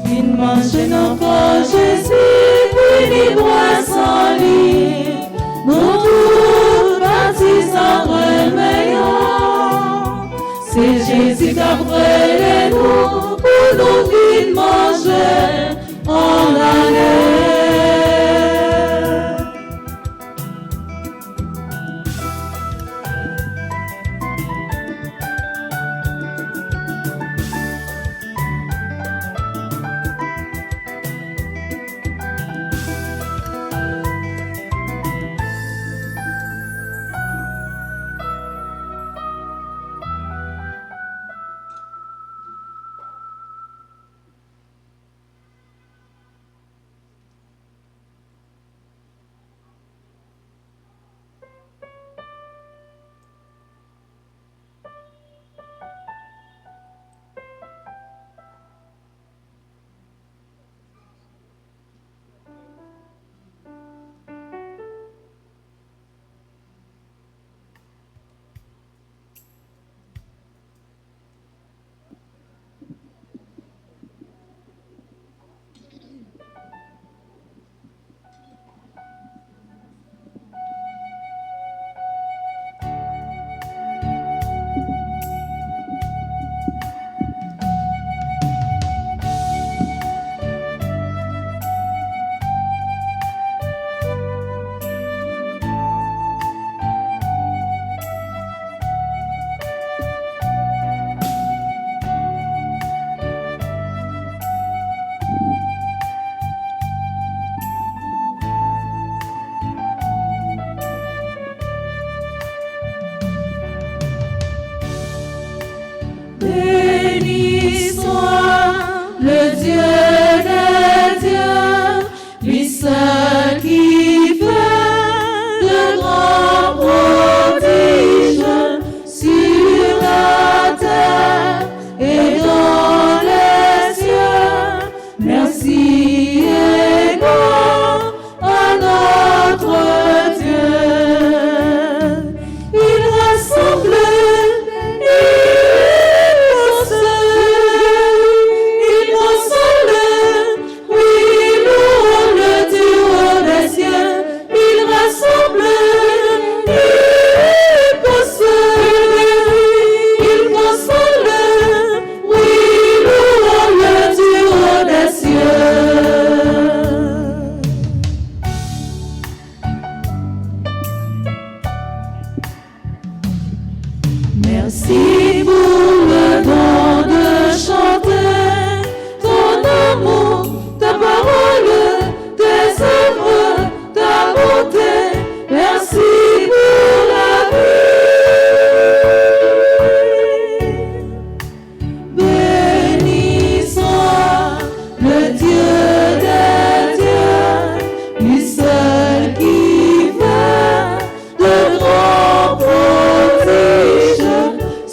[SPEAKER 6] Viens manger nos corps, Jésus, puis les droits sans lit. Nous tous baptisés en remeillons. C'est Jésus qui a brûlé nous pour nous venir manger en aller.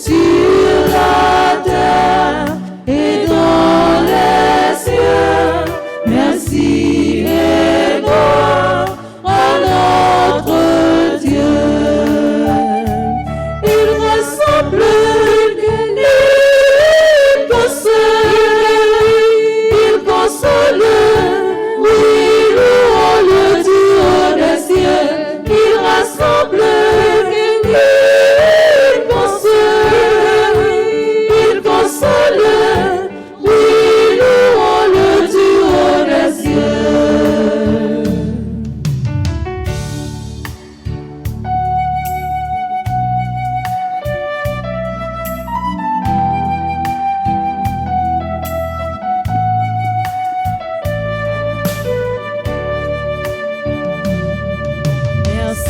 [SPEAKER 7] Si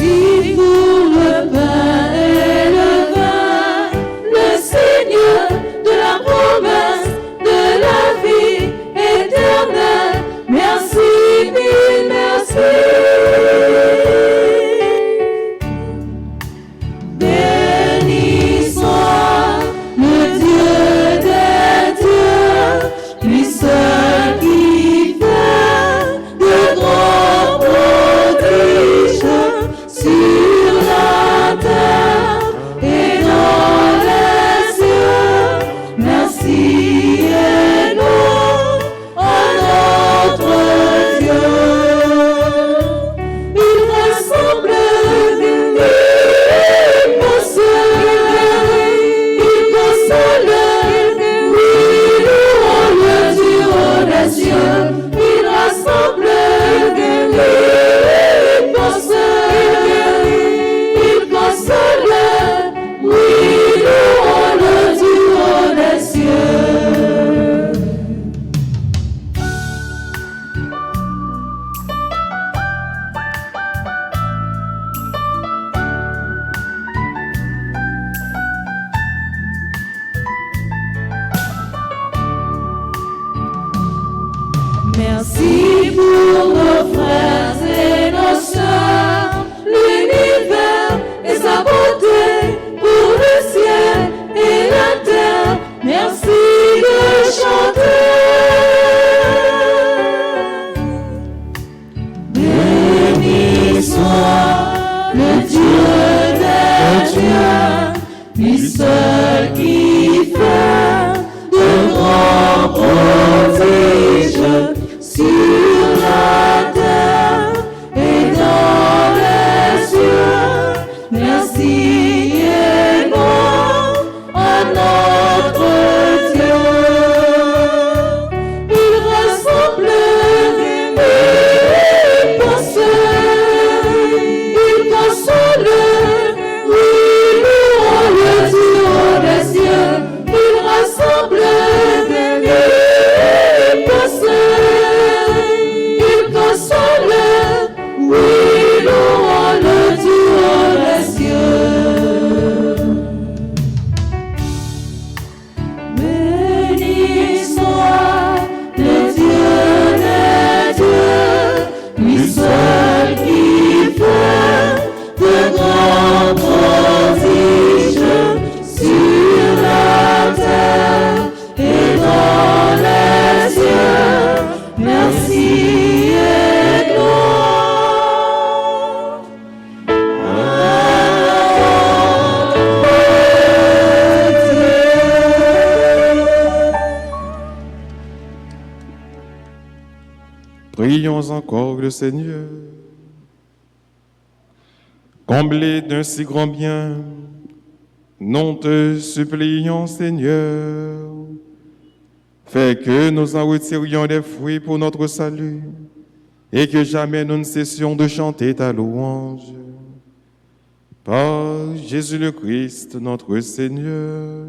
[SPEAKER 6] Merci pour le pain et le vin, le Seigneur de la promesse, de la vie éternelle. Merci, mille merci. Béni soit le Dieu des dieux, lui seul qui fait de grands prodiges sur la terre et dans les cieux. Merci et louange à notre Dieu. Il ressemble, il console, oui, louons-le du haut des cieux. Il rassemble, il console, oui, louons-le du haut des cieux. Merci pour nos frères et nos sœurs, l'univers et sa beauté, pour le ciel et la terre. Merci de chanter. Béni soit le Dieu des dieux, lui seul qui fait de grands prodiges sur la terre et dans les cieux. Merci et louange à notre Dieu. Il ressemble, il console, oui, louons-le du haut des cieux. Il rassemble, il console, oui, louons-le du haut des cieux. Béni soit le Dieu des dieux, lui seul qui fait de grands prodiges sur la terre et dans les cieux. Merci et louange à notre Dieu.
[SPEAKER 3] Prions encore le Seigneur. Comblé d'un si grand bien, nous te supplions, Seigneur, fais que nous en retirions des fruits pour notre salut et que jamais nous ne cessions de chanter ta louange. Par Jésus le Christ, notre Seigneur.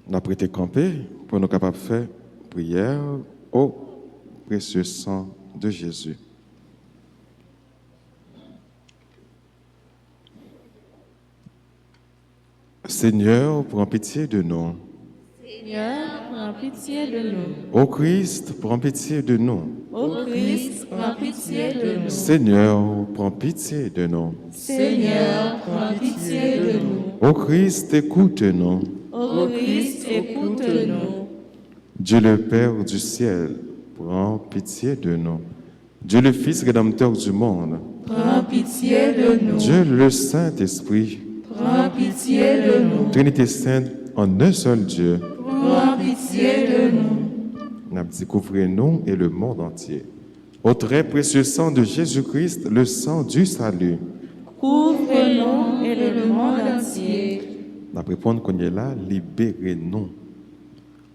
[SPEAKER 3] On a prêté camper pour nous capables de faire prière au précieux sang de Jésus. Seigneur, prends pitié de nous.
[SPEAKER 4] Seigneur, prends pitié de nous.
[SPEAKER 3] Ô Christ, prends pitié de nous.
[SPEAKER 4] Ô Christ, prends pitié de nous.
[SPEAKER 3] Seigneur, prends pitié de nous.
[SPEAKER 4] Seigneur, prends pitié de nous.
[SPEAKER 3] Ô Christ, écoute-nous.
[SPEAKER 4] Ô Christ, écoute-nous.
[SPEAKER 3] Dieu le Père du ciel, prends pitié de nous. Dieu le Fils rédempteur du monde,
[SPEAKER 4] Prends pitié de nous.
[SPEAKER 3] Dieu le Saint-Esprit,
[SPEAKER 4] Prends pitié de nous.
[SPEAKER 3] Trinité sainte en un seul Dieu,
[SPEAKER 4] Prends pitié de nous.
[SPEAKER 3] Découvrez-nous et le monde entier. Au très précieux sang de Jésus-Christ, le sang du salut.
[SPEAKER 4] Couvre-nous et le monde entier.
[SPEAKER 3] Nous répondre qu'on est là, libérez-nous.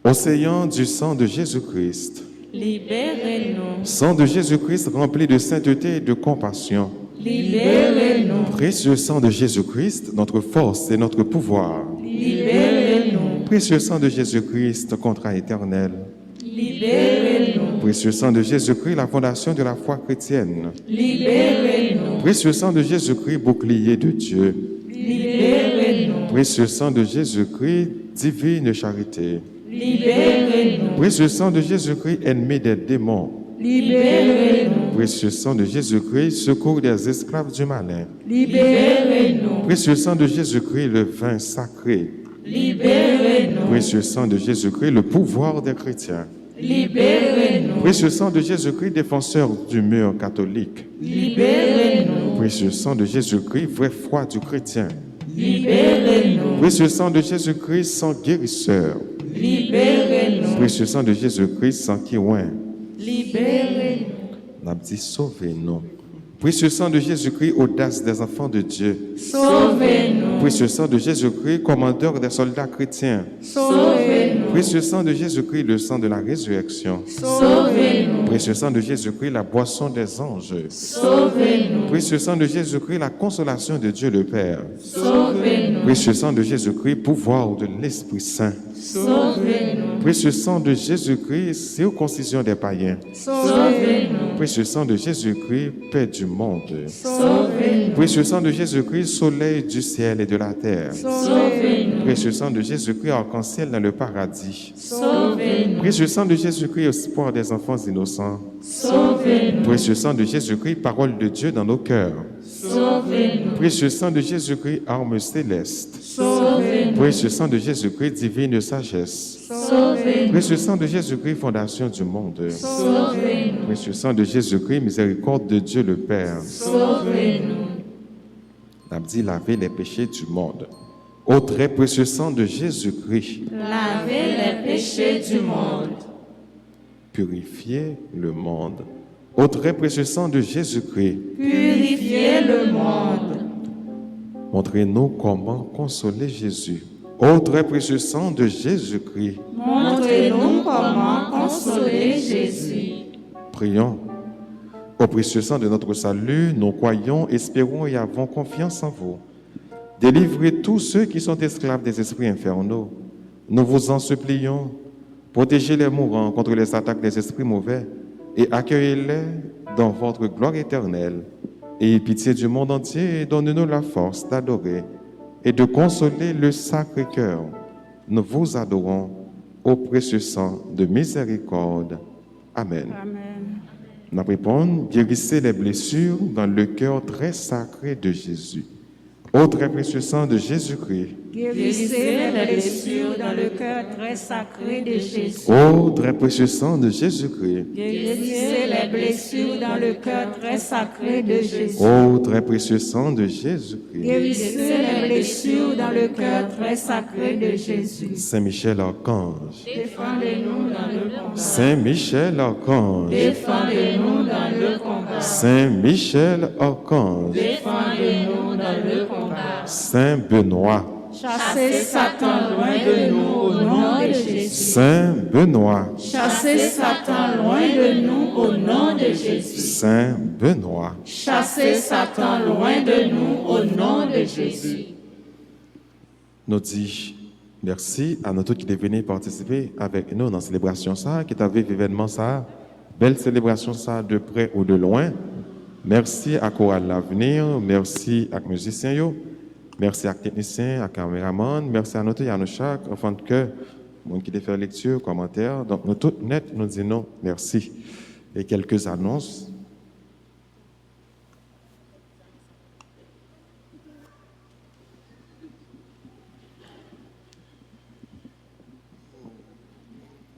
[SPEAKER 3] Océan du sang de Jésus-Christ,
[SPEAKER 4] Libérez-nous.
[SPEAKER 3] sang de Jésus-Christ rempli de sainteté et de compassion.
[SPEAKER 4] Libérez-nous.
[SPEAKER 3] Précieux sang de Jésus-Christ, notre force et notre pouvoir.
[SPEAKER 4] Libérez-nous.
[SPEAKER 3] Précieux sang de Jésus-Christ, contrat éternel.
[SPEAKER 6] Libérez-nous.
[SPEAKER 3] Précieux sang de Jésus-Christ, la fondation de la foi chrétienne.
[SPEAKER 6] Libérez-nous.
[SPEAKER 3] Précieux sang de Jésus-Christ, bouclier de Dieu.
[SPEAKER 6] Libérez-nous.
[SPEAKER 3] Précieux sang de Jésus-Christ, divine charité.
[SPEAKER 6] Libérez-nous.
[SPEAKER 3] Précieux sang de Jésus-Christ, ennemi des démons.
[SPEAKER 6] Libérez-nous.
[SPEAKER 3] Précieux sang de Jésus-Christ, secours des esclaves du malin.
[SPEAKER 6] Libérez-nous.
[SPEAKER 3] Précieux sang de Jésus-Christ, le vin sacré.
[SPEAKER 6] Libérez-nous.
[SPEAKER 3] Précieux sang de Jésus-Christ, le pouvoir des chrétiens.
[SPEAKER 6] Libérez-nous.
[SPEAKER 3] Précieux sang de Jésus-Christ, défenseur du mur catholique.
[SPEAKER 6] Libérez-nous.
[SPEAKER 3] Précieux sang de Jésus-Christ, vraie foi du chrétien.
[SPEAKER 6] Libérez-nous.
[SPEAKER 3] Précieux sang de Jésus-Christ, sang guérisseur.
[SPEAKER 6] Libérez-nous.
[SPEAKER 3] Précieux sang de Jésus-Christ, sang qui oint.
[SPEAKER 6] Libérez-nous.
[SPEAKER 3] On a dit sauvez-nous. Précieux sang de Jésus-Christ, audace des enfants de Dieu.
[SPEAKER 6] Sauvez-nous.
[SPEAKER 3] Précieux sang de Jésus-Christ, commandeur des soldats chrétiens.
[SPEAKER 6] Sauvez-nous.
[SPEAKER 3] Précieux sang de Jésus-Christ, le sang de la résurrection.
[SPEAKER 6] Sauvez-nous.
[SPEAKER 3] Précieux sang de Jésus-Christ, la boisson des anges.
[SPEAKER 6] Sauvez-nous.
[SPEAKER 3] Précieux sang de Jésus-Christ, la consolation de Dieu le Père.
[SPEAKER 6] Sauvez-nous.
[SPEAKER 3] Précieux sang de Jésus-Christ, pouvoir de l'Esprit Saint.
[SPEAKER 6] Sauvez-nous.
[SPEAKER 3] Précieux sang de Jésus-Christ, circoncision des païens.
[SPEAKER 6] Sauvez-nous.
[SPEAKER 3] Précieux sang de Jésus-Christ, paix du monde.
[SPEAKER 6] Sauvez-nous.
[SPEAKER 3] Précieux sang de Jésus-Christ, soleil du ciel et de la terre.
[SPEAKER 6] Sauvez-nous.
[SPEAKER 3] Précieux sang de Jésus-Christ, arc-en-ciel dans le paradis.
[SPEAKER 6] Sauvez-nous.
[SPEAKER 3] Précieux sang de Jésus-Christ, espoir des enfants innocents.
[SPEAKER 6] Sauvez-nous.
[SPEAKER 3] Précieux sang de Jésus-Christ, parole de Dieu dans nos cœurs.
[SPEAKER 6] Sauvez-nous.
[SPEAKER 3] Précieux sang de Jésus-Christ, arme céleste.
[SPEAKER 6] Sauvez-nous.
[SPEAKER 3] Précieux sang de Jésus-Christ, divine sagesse.
[SPEAKER 6] Sauvez-nous.
[SPEAKER 3] Précieux sang de Jésus-Christ, fondation du monde.
[SPEAKER 6] Sauvez-nous.
[SPEAKER 3] Précieux sang de Jésus-Christ, miséricorde de Dieu le Père.
[SPEAKER 6] Sauvez-nous.
[SPEAKER 3] On a dit laver les péchés du monde. Au très précieux sang de Jésus-Christ,
[SPEAKER 6] Lavez les péchés du monde.
[SPEAKER 3] purifiez le monde. Au très précieux sang de Jésus-Christ,
[SPEAKER 6] Purifiez le monde.
[SPEAKER 3] montrez-nous comment consoler Jésus. Au très précieux sang de Jésus-Christ,
[SPEAKER 6] Montrez-nous comment consoler Jésus.
[SPEAKER 3] prions. Au précieux sang de notre salut, nous croyons, espérons et avons confiance en vous. Délivrez tous ceux qui sont esclaves des esprits infernaux. Nous vous en supplions. Protégez les mourants contre les attaques des esprits mauvais et accueillez-les dans votre gloire éternelle. Ayez pitié du monde entier et donnez-nous la force d'adorer et de consoler le Sacré-Cœur. Nous vous adorons au précieux sang de miséricorde. Amen.
[SPEAKER 2] Amen.
[SPEAKER 3] Nous répondons, guérissez les blessures dans le cœur très sacré de Jésus. Ô très précieux sang de Jésus-Christ,
[SPEAKER 6] Guérissez les blessures dans le cœur très sacré de Jésus.
[SPEAKER 3] ô très précieux sang de Jésus-Christ,
[SPEAKER 6] Guérissez les blessures dans le cœur très sacré de Jésus.
[SPEAKER 3] ô très précieux sang de Jésus-Christ,
[SPEAKER 6] Guérissez les blessures dans le cœur très sacré de Jésus.
[SPEAKER 3] Saint Michel Archange,
[SPEAKER 6] Défendez-nous dans le combat.
[SPEAKER 3] Saint Michel Archange,
[SPEAKER 6] Défendez-nous dans le combat.
[SPEAKER 3] Saint Michel Archange,
[SPEAKER 6] Défendez-nous dans le combat.
[SPEAKER 3] Saint Benoît,
[SPEAKER 6] Chassez Satan loin de nous au nom de Jésus.
[SPEAKER 3] Saint Benoît,
[SPEAKER 6] Chassez Satan loin de nous au nom de Jésus.
[SPEAKER 3] Saint Benoît.
[SPEAKER 6] Chassez Satan loin de nous au nom de Jésus.
[SPEAKER 3] Nous disons merci à nous tous qui sont venus participer avec nous dans la célébration ça, qui t'a vécu événement ça, belle célébration ça de près ou de loin. Merci à Chorale L'Avenir, merci à musiciens yo, merci à techniciens, à caméraman, merci à nous tous et à nous chaque enfant de cœur, monde qui a fait lecture, commentaire. Donc nous tous net nous disons merci. Et quelques annonces.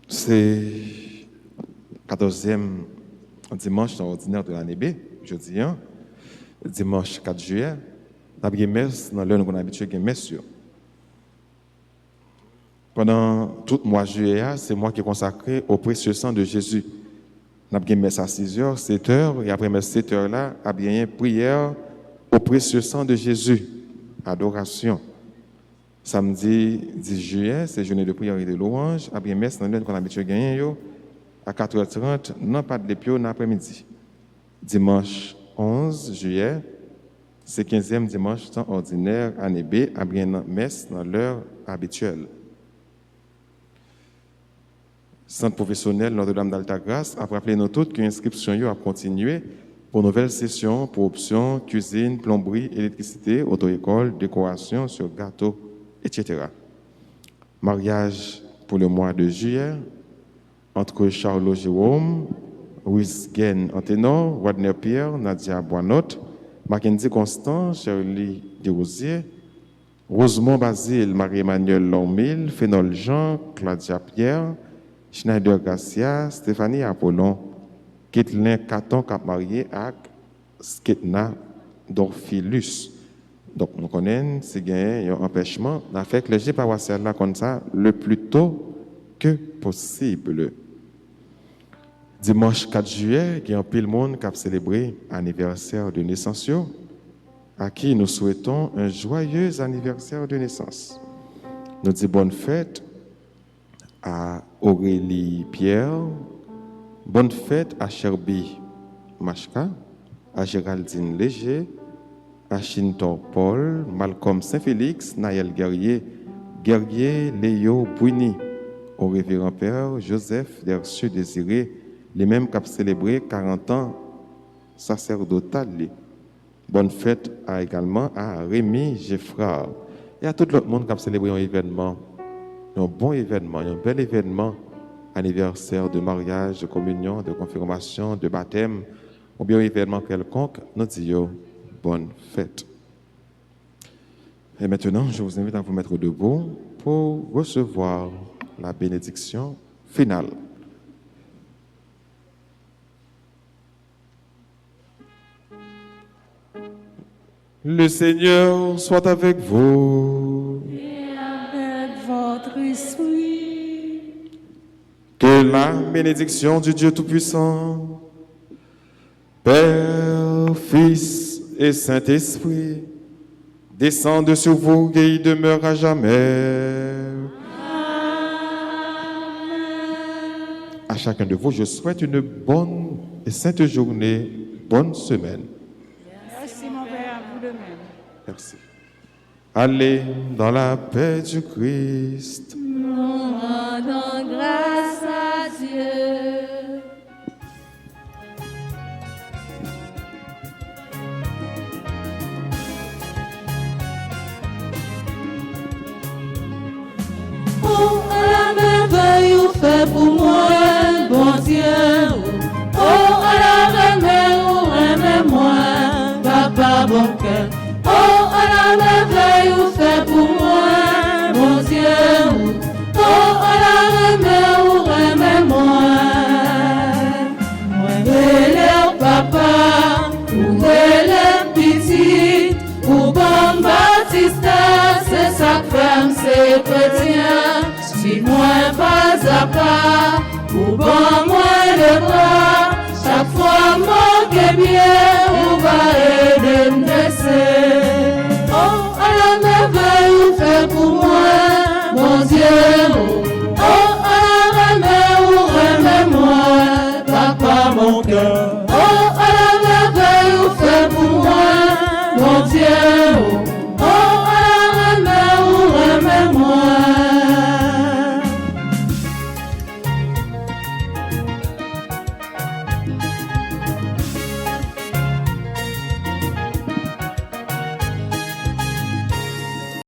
[SPEAKER 3] C'est 14e dimanche ordinaire de l'année B, jeudi, dimanche 4 juillet. Nous avons une messe dans l'heure où on a habitué à une messe. Pendant tout le mois de juillet, c'est moi qui est consacré au précieux sang de Jésus. Nous avons une messe à 6h, 7h, et après messe 7h là, il y a bien une prière au précieux sang de Jésus. Adoration. Samedi 10 juillet, c'est journée de prière et de louange. Après messe, dans l'heure qu'on a habitué à gagner, à 4h30, non pas de l'épio, dans l'après-midi. Dimanche 11 juillet, c'est 15e dimanche temps ordinaire, année B, après messe dans l'heure habituelle. Centre professionnel Notre-Dame d'Altagrace a rappelé nous toutes que l'inscription a continué pour nouvelles sessions pour options cuisine, plomberie, électricité, auto-école, décoration sur gâteau, etc. Mariage pour le mois de juillet entre Charlot Jérôme, Wisgen Anténor, Wadner Pierre, Nadia Boinot, Mackenzie Constant, Shirley Desrosiers, Rosemont Basile, Marie-Emmanuel Lormil, Fénol Jean, Claudia Pierre, Schneider Garcia, Stéphanie Apollon, Ketlin Caton cap marié avec Sketna Dorphilus. Donc nous connaissons si il y a un empêchement, on a fait que les gens paroissiales là comme ça le plus tôt que possible. Dimanche 4 juillet, il y a un pile monde qui a célébré l'anniversaire de naissance, à qui nous souhaitons un joyeux anniversaire de naissance. Nous disons bonne fête à Aurélie Pierre, bonne fête à Cherby Machka, à Géraldine Léger, à Chintor Paul, Malcolm Saint-Félix, Naël Guerrier, Léo Bouini, au révérend père Joseph Dercieux Désiré, les mêmes qui ont célébré 40 ans sacerdotal. Bonne fête également à Rémi Geffrard et à tout l'autre monde qui a célébré un événement, un bon événement, un bel événement, anniversaire de mariage, de communion, de confirmation, de baptême, ou bien un événement quelconque, nous disons bonne fête. Et maintenant, je vous invite à vous mettre debout pour recevoir la bénédiction finale. Le Seigneur soit avec vous.
[SPEAKER 6] Et avec votre esprit.
[SPEAKER 3] Que la bénédiction du Dieu Tout-Puissant, Père, Fils et Saint-Esprit, descende sur vous et y demeure à jamais. À chacun de vous, je souhaite une bonne et sainte journée, bonne semaine.
[SPEAKER 2] Merci mon Père, à vous de même.
[SPEAKER 3] Merci. Allez dans la paix du Christ.
[SPEAKER 6] Nous rendons grâce à Dieu.